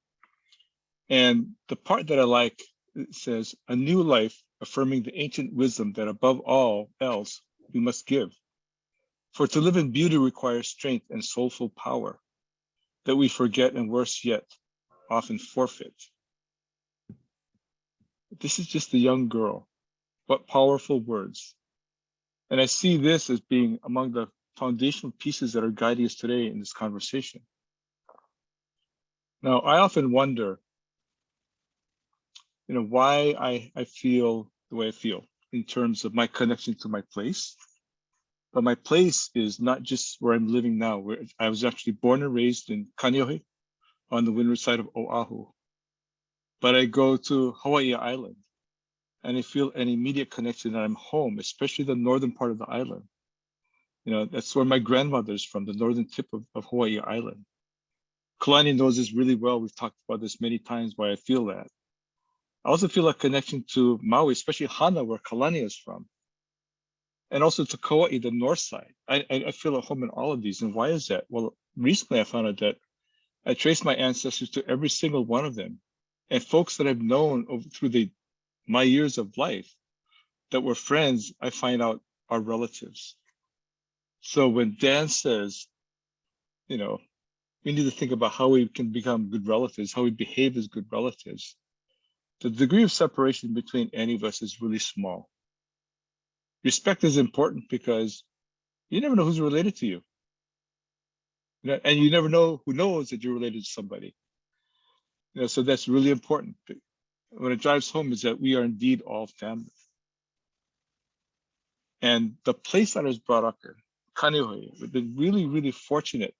And the part that I like, it says, a new life affirming the ancient wisdom that above all else we must give. For to live in beauty requires strength and soulful power that we forget and worse yet, often forfeit. This is just a young girl. What powerful words. And I see this as being among the foundational pieces that are guiding us today in this conversation. Now, I often wonder, you know, why I feel the way I feel in terms of my connection to my place. But my place is not just where I'm living now, where I was actually born and raised in Kaneohe on the windward side of Oahu. But I go to Hawaii Island and I feel an immediate connection that I'm home, especially the northern part of the island. You know, that's where my grandmother is from, the northern tip of Hawaii Island. Kalani knows this really well. We've talked about this many times, why I feel that. I also feel a connection to Maui, especially Hana, where Kalani is from. And also to Kauai, the north side. I feel at home in all of these. And why is that? Well, recently I found out that I traced my ancestors to every single one of them. And folks that I've known through my years of life that were friends, I find out are relatives. So when Dan says, you know, we need to think about how we can become good relatives, how we behave as good relatives, the degree of separation between any of us is really small. Respect is important because you never know who's related to you. You know, and you never know who knows that you're related to somebody. You know, so that's really important. When it drives home is that we are indeed all family. And the place that I was brought up in, Kaneohe, I've been really, really fortunate,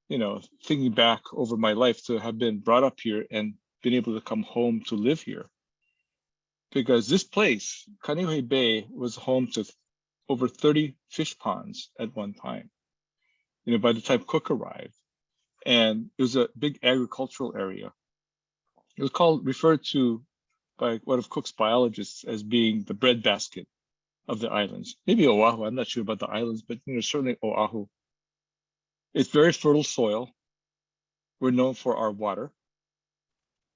you know, thinking back over my life to have been brought up here and been able to come home to live here. Because this place, Kaneohe Bay, was home to over 30 fish ponds at one time, you know, by the time Cook arrived. And it was a big agricultural area. It was referred to by one of Cook's biologists as being the breadbasket of the islands. Maybe Oahu, I'm not sure about the islands, but you know, certainly Oahu. It's very fertile soil. We're known for our water.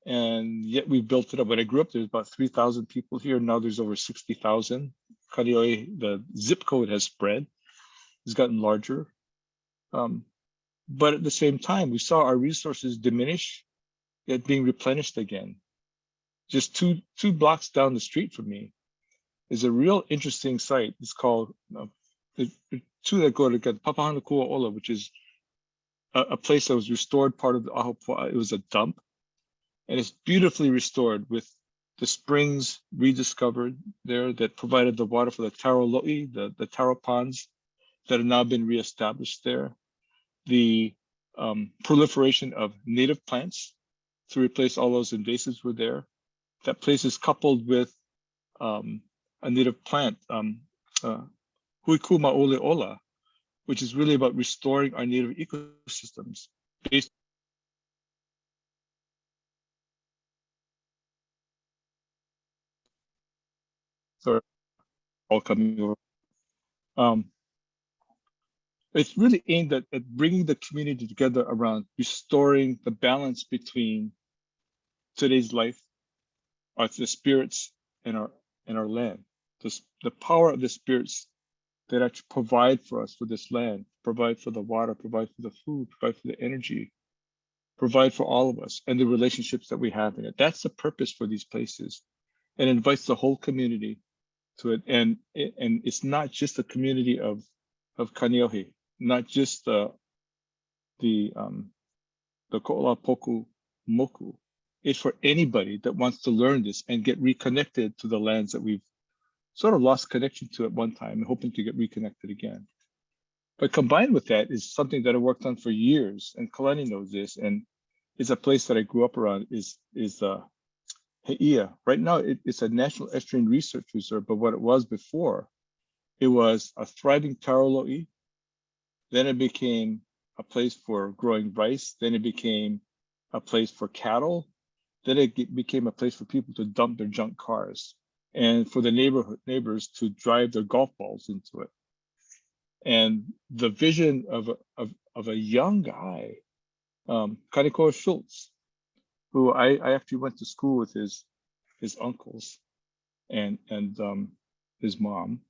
And yet we built it up. When I grew up, there's about 3,000 people here. Now there's over 60,000. Kaneohe, the zip code has spread. It's gotten larger. But at the same time, we saw our resources diminish, yet being replenished again. Just two blocks down the street from me is a real interesting site. It's called, two that go together, Papahana Ola, which is a place that was restored, part of the Ahupua'a. It was a dump. And it's beautifully restored with the springs rediscovered there that provided the water for the taro lo'i, the taro ponds that have now been reestablished there. The proliferation of native plants to replace all those invasives were there. That place is coupled with a native plant, Huiku Ma'ole Ola, which is really about restoring our native ecosystems based sorry, all coming over. It's really aimed at bringing the community together around restoring the balance between today's life, the spirits, and our land. The power of the spirits that actually provide for us for this land, provide for the water, provide for the food, provide for the energy, provide for all of us and the relationships that we have in it. That's the purpose for these places, and invites the whole community to it. And it's not just a community of Kaneohe, not just the Ko'olapoku Moku. It's for anybody that wants to learn this and get reconnected to the lands that we've sort of lost connection to at one time and hoping to get reconnected again. But combined with that is something that I worked on for years, and Kalani knows this, and it's a place that I grew up around, is He'ia. Right now, it's a National Estuarine Research Reserve, but what it was before, it was a thriving tarolo'i. Then it became a place for growing rice. Then it became a place for cattle. Then it became a place for people to dump their junk cars and for the neighbors to drive their golf balls into it. And the vision of a young guy, Kaneko Schultz, who I actually went to school with his uncles and his mom.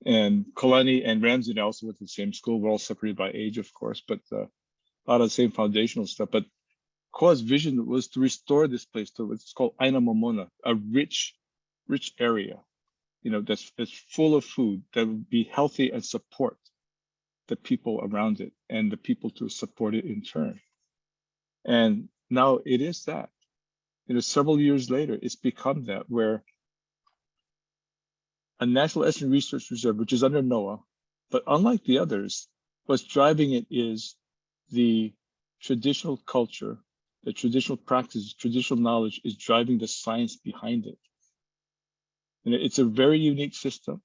And Kalani and Ramsey and I also went to the same school. We're all separated by age, of course, but a lot of the same foundational stuff. But Koa's vision was to restore this place to what's called Aina Momona, a rich area, that's full of food that would be healthy and support the people around it and the people to support it in turn. And now it is that. Several years later, it's become that, where a National Estuarine Research Reserve, which is under NOAA, but unlike the others, what's driving it is the traditional culture, the traditional practices, traditional knowledge is driving the science behind it. And it's a very unique system.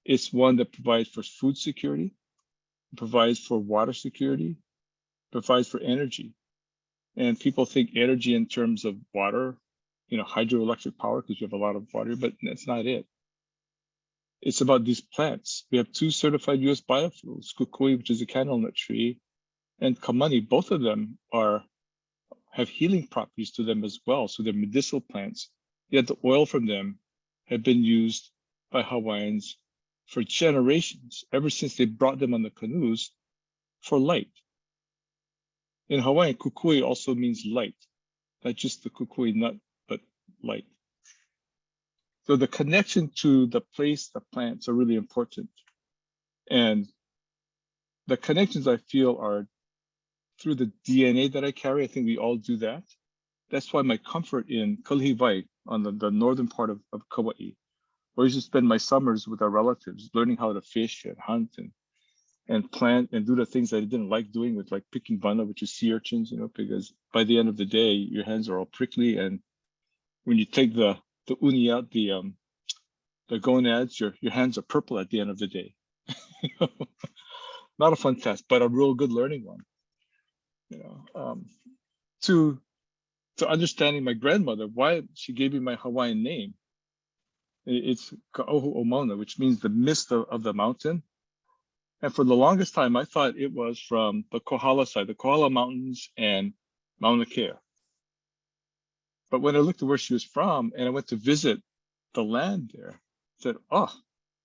It's one that provides for food security, provides for water security, provides for energy. And people think energy in terms of water, hydroelectric power, because we have a lot of water, but that's not it. It's about these plants. We have 2 certified US biofuels, kukui, which is a candle nut tree, and kamani. Both of them have healing properties to them as well. So they're medicinal plants, yet the oil from them have been used by Hawaiians for generations, ever since they brought them on the canoes for light. In Hawaiian, kukui also means light, not just the kukui nut, but light. So the connection to the place, the plants are really important. And the connections I feel are through the DNA that I carry. I think we all do that. That's why my comfort in Kalihivai on the northern part of Kauai, where I used to spend my summers with our relatives, learning how to fish and hunt and plant and do the things that I didn't like doing, with like picking vana, which is sea urchins, because by the end of the day, your hands are all prickly. And when you take the uni out, the gonads, your hands are purple at the end of the day. Not a fun test, but a real good learning one. To understanding my grandmother, why she gave me my Hawaiian name. It's Ka'ohu Omona, which means the mist of the mountain. And for the longest time, I thought it was from the Kohala side, the Kohala Mountains and Mauna Kea. But when I looked at where she was from and I went to visit the land there, I said, oh,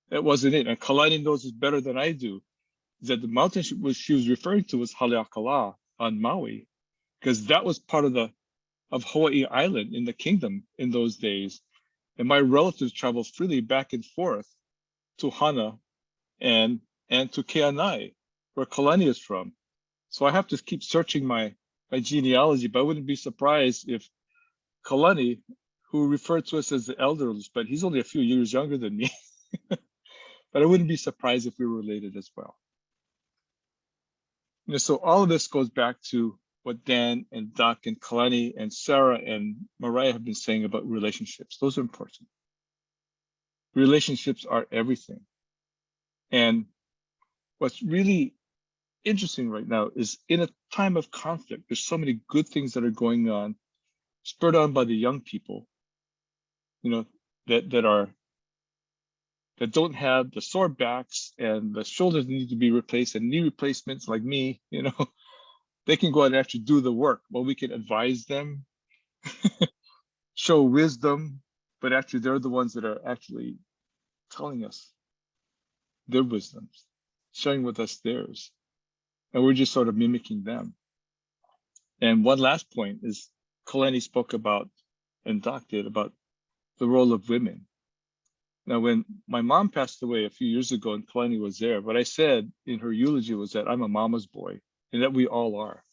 that wasn't it. And Kalani knows it better than I do, that the mountain she was referring to was Haleakala on Maui, because that was part of Hawaii Island in the kingdom in those days. And my relatives traveled freely back and forth to Hana and to Keanai, where Kalani is from. So I have to keep searching my genealogy, but I wouldn't be surprised if Kalani, who referred to us as the elders, but he's only a few years younger than me, but I wouldn't be surprised if we were related as well. So all of this goes back to what Dan and Doc and Kalani and Sarah and Mariah have been saying about relationships. Those are important. Relationships are everything. And what's really interesting right now is in a time of conflict, there's so many good things that are going on, spurred on by the young people, that don't have the sore backs and the shoulders that need to be replaced and knee replacements like me, they can go out and actually do the work. Well, we can advise them, show wisdom, but actually they're the ones that are actually telling us their wisdoms, sharing with us theirs. And we're just sort of mimicking them. And one last point is Kalani spoke about, and Doc did, about the role of women. Now, when my mom passed away a few years ago and Kalani was there, what I said in her eulogy was that I'm a mama's boy, and that we all are.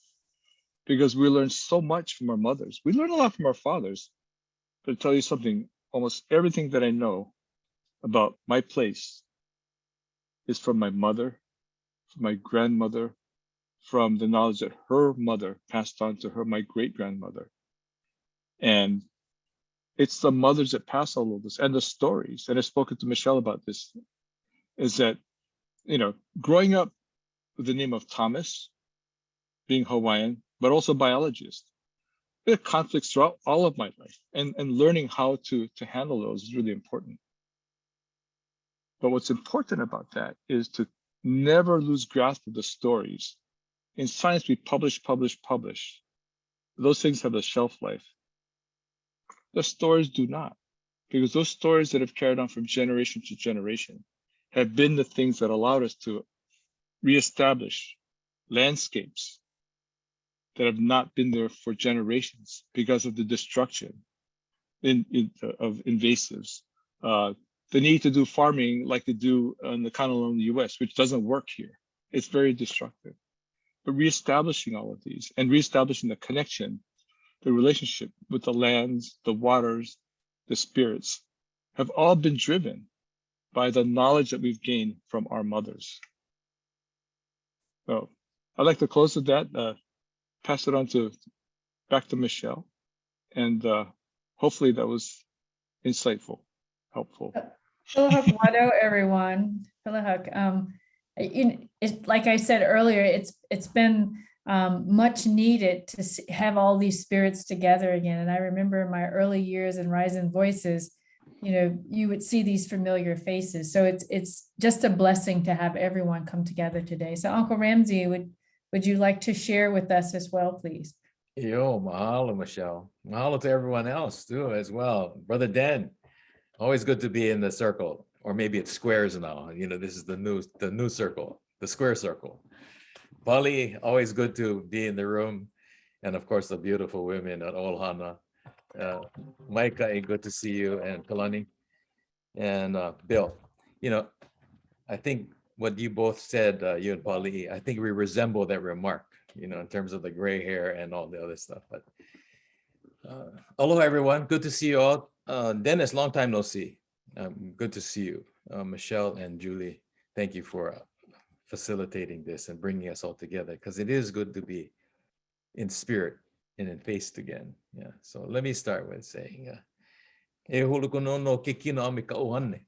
Because we learn so much from our mothers. We learn a lot from our fathers. But to tell you something, almost everything that I know about my place is from my mother, from my grandmother, from the knowledge that her mother passed on to her, my great-grandmother. And it's the mothers that pass all of this and the stories. And I've spoken to Michelle about this, is that, growing up with the name of Thomas, being Hawaiian, but also biologist, there are conflicts throughout all of my life. And learning how to handle those is really important. But what's important about that is to never lose grasp of the stories. In science, we publish. Those things have a shelf life. The stories do not, because those stories that have carried on from generation to generation have been the things that allowed us to reestablish landscapes that have not been there for generations because of the destruction of invasives. The need to do farming like they do on the continental in the US, which doesn't work here. It's very destructive. But reestablishing all of these and reestablishing the connection, the relationship with the lands, the waters, the spirits, have all been driven by the knowledge that we've gained from our mothers. So I'd like to close with that, pass it on back to Michelle. And hopefully that was insightful, helpful. Philahuk Wado, everyone. Philahuk. Like I said earlier, it's been much needed to have all these spirits together again. And I remember in my early years in Rising Voices, you would see these familiar faces. So it's just a blessing to have everyone come together today. So Uncle Ramsey, would you like to share with us as well, please? Yo, mahalo, Michelle. Mahalo to everyone else too, as well. Brother Dan, always good to be in the circle, or maybe it's squares now. This is the new circle, the square circle. Bali, always good to be in the room. And of course, the beautiful women at Olohana. Micah, good to see you, and Kalani, and Bill. I think what you both said, you and Bali, I think we resemble that remark, in terms of the gray hair and all the other stuff. But aloha, everyone. Good to see you all. Dennis, long time no see. Good to see you. Michelle and Julie, thank you for facilitating this and bringing us all together, because it is good to be in spirit and in face again. Yeah. So let me start with saying, e hulukono no ke kino ame ka ohane.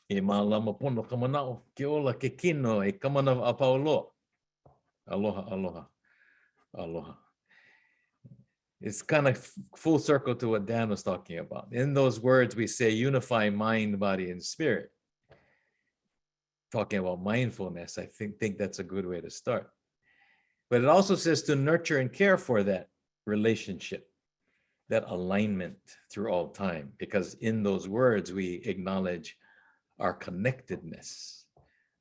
E malama pono kamanao ke ola ke kino e kamana apaulo. Aloha, aloha, aloha. It's kind of full circle to what Dan was talking about. In those words, we say unify mind, body, and spirit. Talking about mindfulness, I think that's a good way to start. But it also says to nurture and care for that relationship, that alignment through all time, because in those words, we acknowledge our connectedness,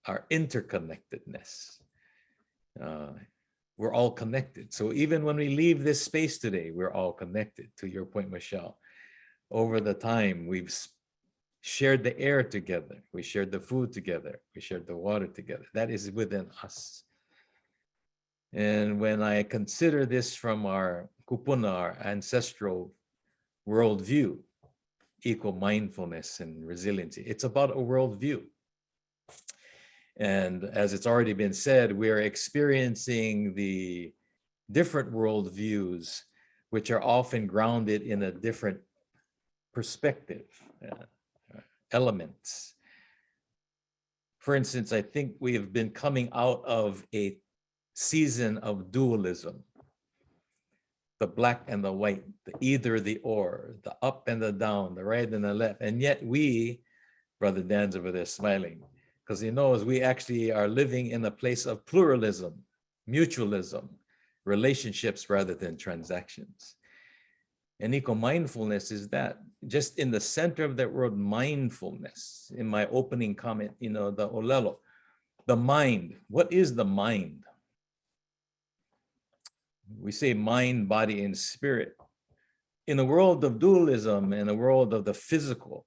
our interconnectedness. We're all connected. So even when we leave this space today, we're all connected. To your point, Michelle, over the time, we've shared the air together. We shared the food together. We shared the water together. That is within us. And when I consider this from our kupuna, our ancestral worldview, equal mindfulness and resiliency, it's about a worldview. And as it's already been said, we are experiencing the different worldviews, which are often grounded in a different perspective, elements. For instance, I think we have been coming out of a season of dualism. The black and the white, the either, the or, the up and the down, the right and the left. And yet we, Brother Dan's over there smiling, because he knows we actually are living in a place of pluralism, mutualism, relationships rather than transactions. And eco-mindfulness is that, just in the center of that word mindfulness. In my opening comment, the olelo, the mind. What is the mind? We say mind, body, and spirit. In the world of dualism, in the world of the physical,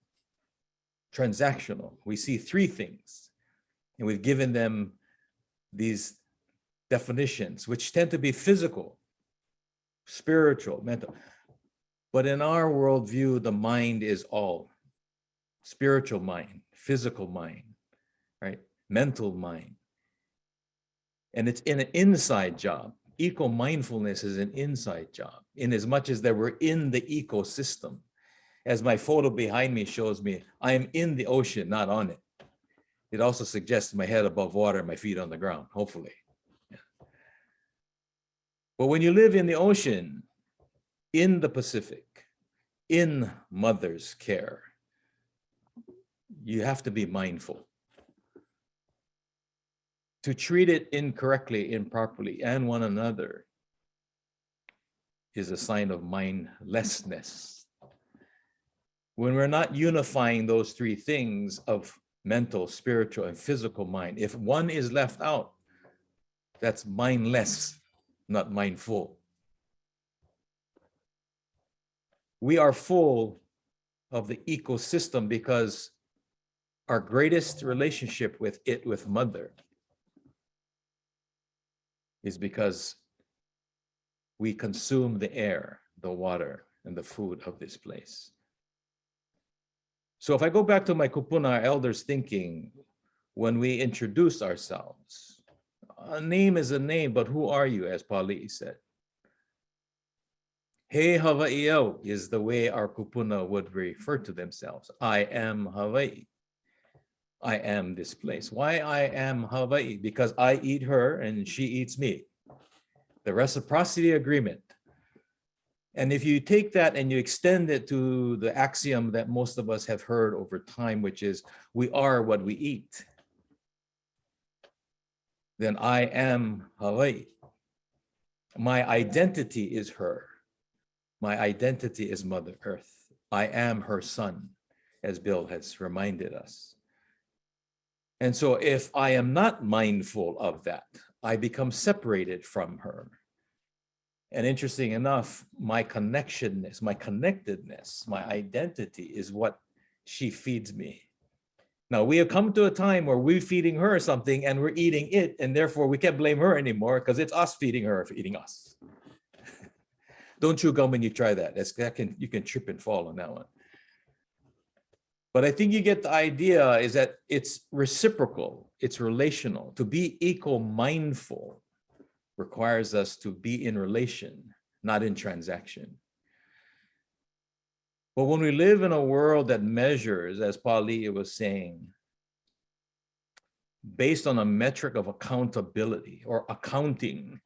transactional, we see three things. And we've given them these definitions, which tend to be physical, spiritual, mental. But in our worldview, the mind is all. Spiritual mind, physical mind, right? Mental mind. And it's an inside job. Eco-mindfulness is an inside job, in as much as that we're in the ecosystem. As my photo behind me shows me, I am in the ocean, not on it. It also suggests my head above water, my feet on the ground, hopefully. Yeah. But when you live in the ocean, in the Pacific, in mother's care, you have to be mindful. To treat it incorrectly, improperly, and one another is a sign of mindlessness. When we're not unifying those three things of mental, spiritual, and physical mind, if one is left out, that's mindless, not mindful. We are full of the ecosystem because our greatest relationship with it, with mother, is because we consume the air, the water, and the food of this place. So if I go back to my kupuna, our elders' thinking, when we introduce ourselves, a name is a name, but who are you, as Papai said? He Hawaii'o is the way our kupuna would refer to themselves. I am Hawaii. I am this place. Why I am Hawaii? Because I eat her and she eats me. The reciprocity agreement. And if you take that and you extend it to the axiom that most of us have heard over time, which is we are what we eat, then I am Hawaii. My identity is her. My identity is Mother Earth. I am her son, as Bill has reminded us. And so if I am not mindful of that, I become separated from her. And interesting enough, my connectedness, my identity is what she feeds me. Now, we have come to a time where we're feeding her something and we're eating it, and therefore we can't blame her anymore because it's us feeding her for eating us. Don't chew gum when you try that. You can trip and fall on that one. But I think you get the idea is that it's reciprocal, it's relational. To be eco-mindful requires us to be in relation, not in transaction. But when we live in a world that measures, as Papai was saying, based on a metric of accountability or accounting,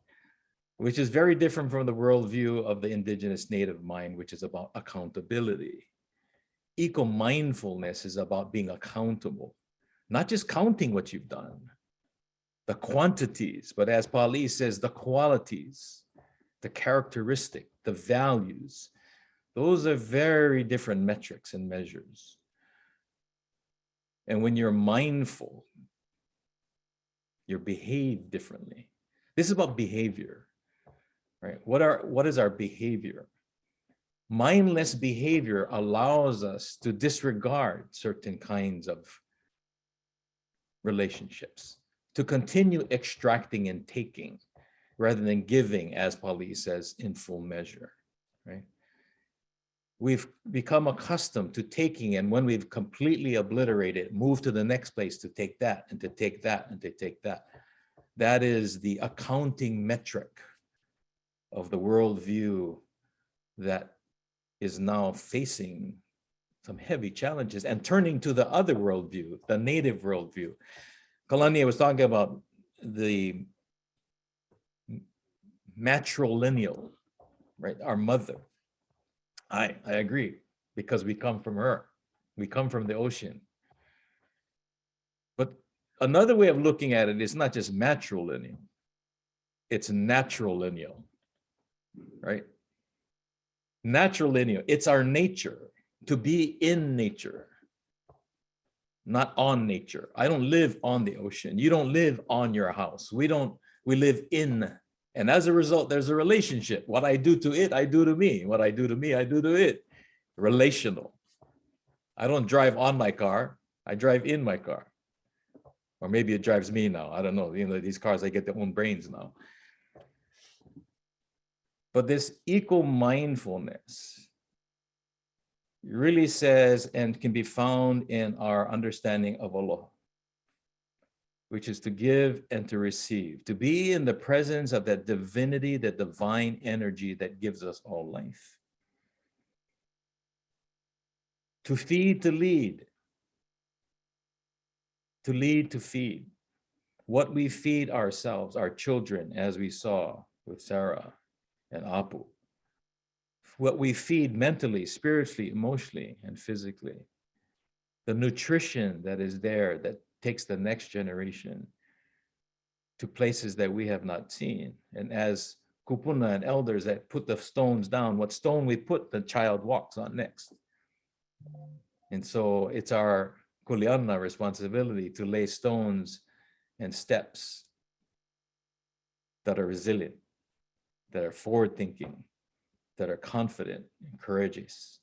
which is very different from the worldview of the indigenous native mind, which is about accountability. Eco-mindfulness is about being accountable, not just counting what you've done, the quantities, but as Papai says, the qualities, the characteristic, the values. Those are very different metrics and measures. And when you're mindful, you behave differently. This is about behavior, right? What is our behavior? Mindless behavior allows us to disregard certain kinds of relationships, to continue extracting and taking rather than giving, as Papai says, in full measure, right? We've become accustomed to taking, and when we've completely obliterated, move to the next place to take that and to take that and to take that. That is the accounting metric of the worldview that is now facing some heavy challenges and turning to the other worldview, the native worldview. Kalani was talking about the matrilineal, right? Our mother. I agree, because we come from her. We come from the ocean. But another way of looking at it is not just matrilineal, it's natural lineal, right? Natural lineal, it's our nature to be in nature, not on nature. I don't live on the ocean. You don't live on your house. We live in. And as a result, there's a relationship. What I do to it, I do to me. What I do to me, I do to it. Relational. I don't drive on my car. I drive in my car. Or maybe it drives me now. I don't know. You know, these cars, they get their own brains now. But this eco-mindfulness really says and can be found in our understanding of aloha, which is to give and to receive, to be in the presence of that divinity, that divine energy that gives us all life. To feed, to lead. To lead, to feed. What we feed ourselves, our children, as we saw with Sarah and Apu. What we feed mentally, spiritually, emotionally, and physically. The nutrition that is there that takes the next generation to places that we have not seen. And as kupuna and elders that put the stones down, what stone we put, the child walks on next. And so it's our kuleana responsibility to lay stones and steps that are resilient, that are forward-thinking, that are confident and courageous.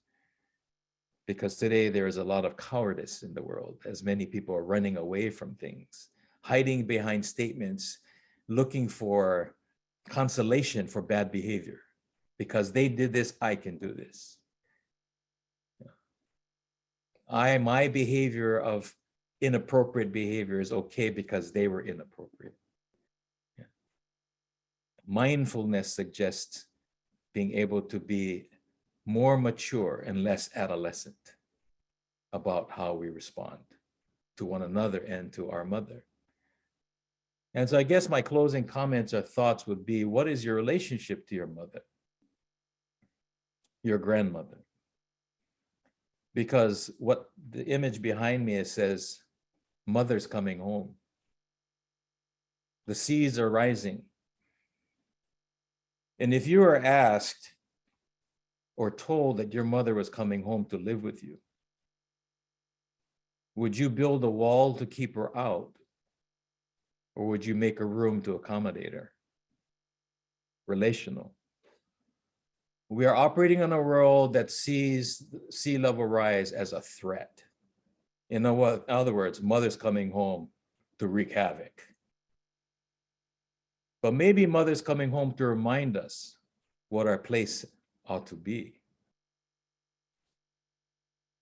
Because today there is a lot of cowardice in the world, as many people are running away from things, hiding behind statements, looking for consolation for bad behavior. Because they did this, I can do this. My behavior of inappropriate behavior is okay because they were inappropriate. Yeah. Mindfulness suggests being able to be more mature and less adolescent about how we respond to one another and to our mother. And so I guess my closing comments or thoughts would be, what is your relationship to your mother? Your grandmother? Because what the image behind me says, mother's coming home. The seas are rising. And if you are asked or told that your mother was coming home to live with you, would you build a wall to keep her out? Or would you make a room to accommodate her? Relational. We are operating in a world that sees sea level rise as a threat. In other words, mother's coming home to wreak havoc. But maybe mother's coming home to remind us what our place ought to be.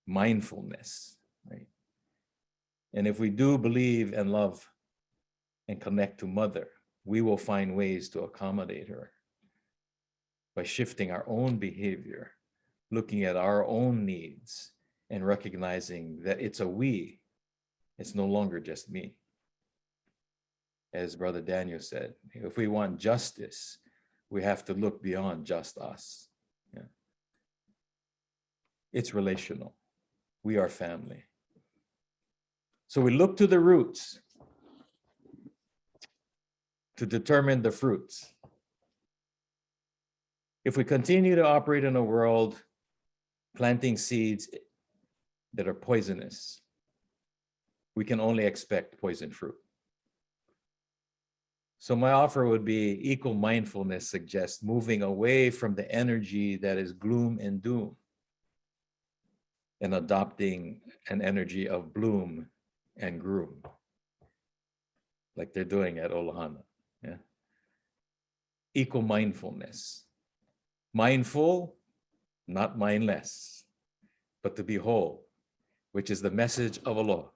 Mindfulness, right? And if we do believe and love and connect to mother, we will find ways to accommodate her by shifting our own behavior, looking at our own needs, and recognizing that it's a we. It's no longer just me. As Brother Daniel said, if we want justice, we have to look beyond just us. Yeah. It's relational. We are family. So we look to the roots to determine the fruits. If we continue to operate in a world planting seeds that are poisonous, we can only expect poison fruit. So my offer would be eco-mindfulness suggests moving away from the energy that is gloom and doom and adopting an energy of bloom and groom, like they're doing at Olohana. Yeah. Eco-mindfulness. Mindful, not mindless, but to be whole, which is the message of aloha.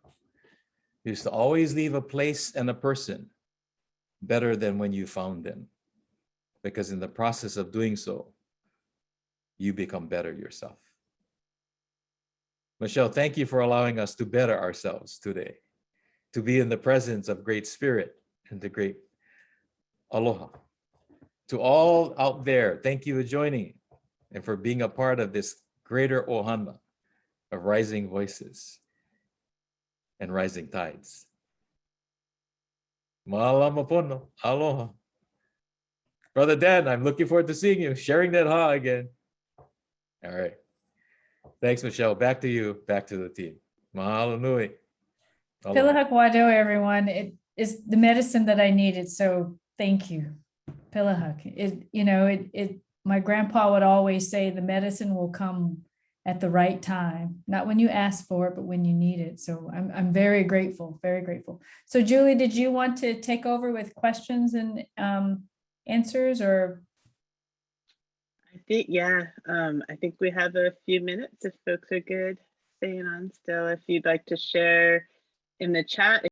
Is to always leave a place and a person better than when you found them. Because in the process of doing so, you become better yourself. Michelle, thank you for allowing us to better ourselves today. to be in the presence of Great Spirit and the great Aloha. To all out there, thank you for joining and for being a part of this greater Ohana of rising voices and rising tides. Ma'alama pono, aloha. Brother Dan, I'm looking forward to seeing you, sharing that ha again. All right. Thanks, Michelle. Back to you, back to the team. Mahalo nui. Aloha. Pilahak wado, everyone. It is the medicine that I needed. So thank you. Pilahak. My grandpa would always say the medicine will come at the right time, not when you ask for it, but when you need it. So I'm very grateful, very grateful. So Julie, did you want to take over with questions and answers, or? I think we have a few minutes if folks are good staying on still. If you'd like to share in the chat,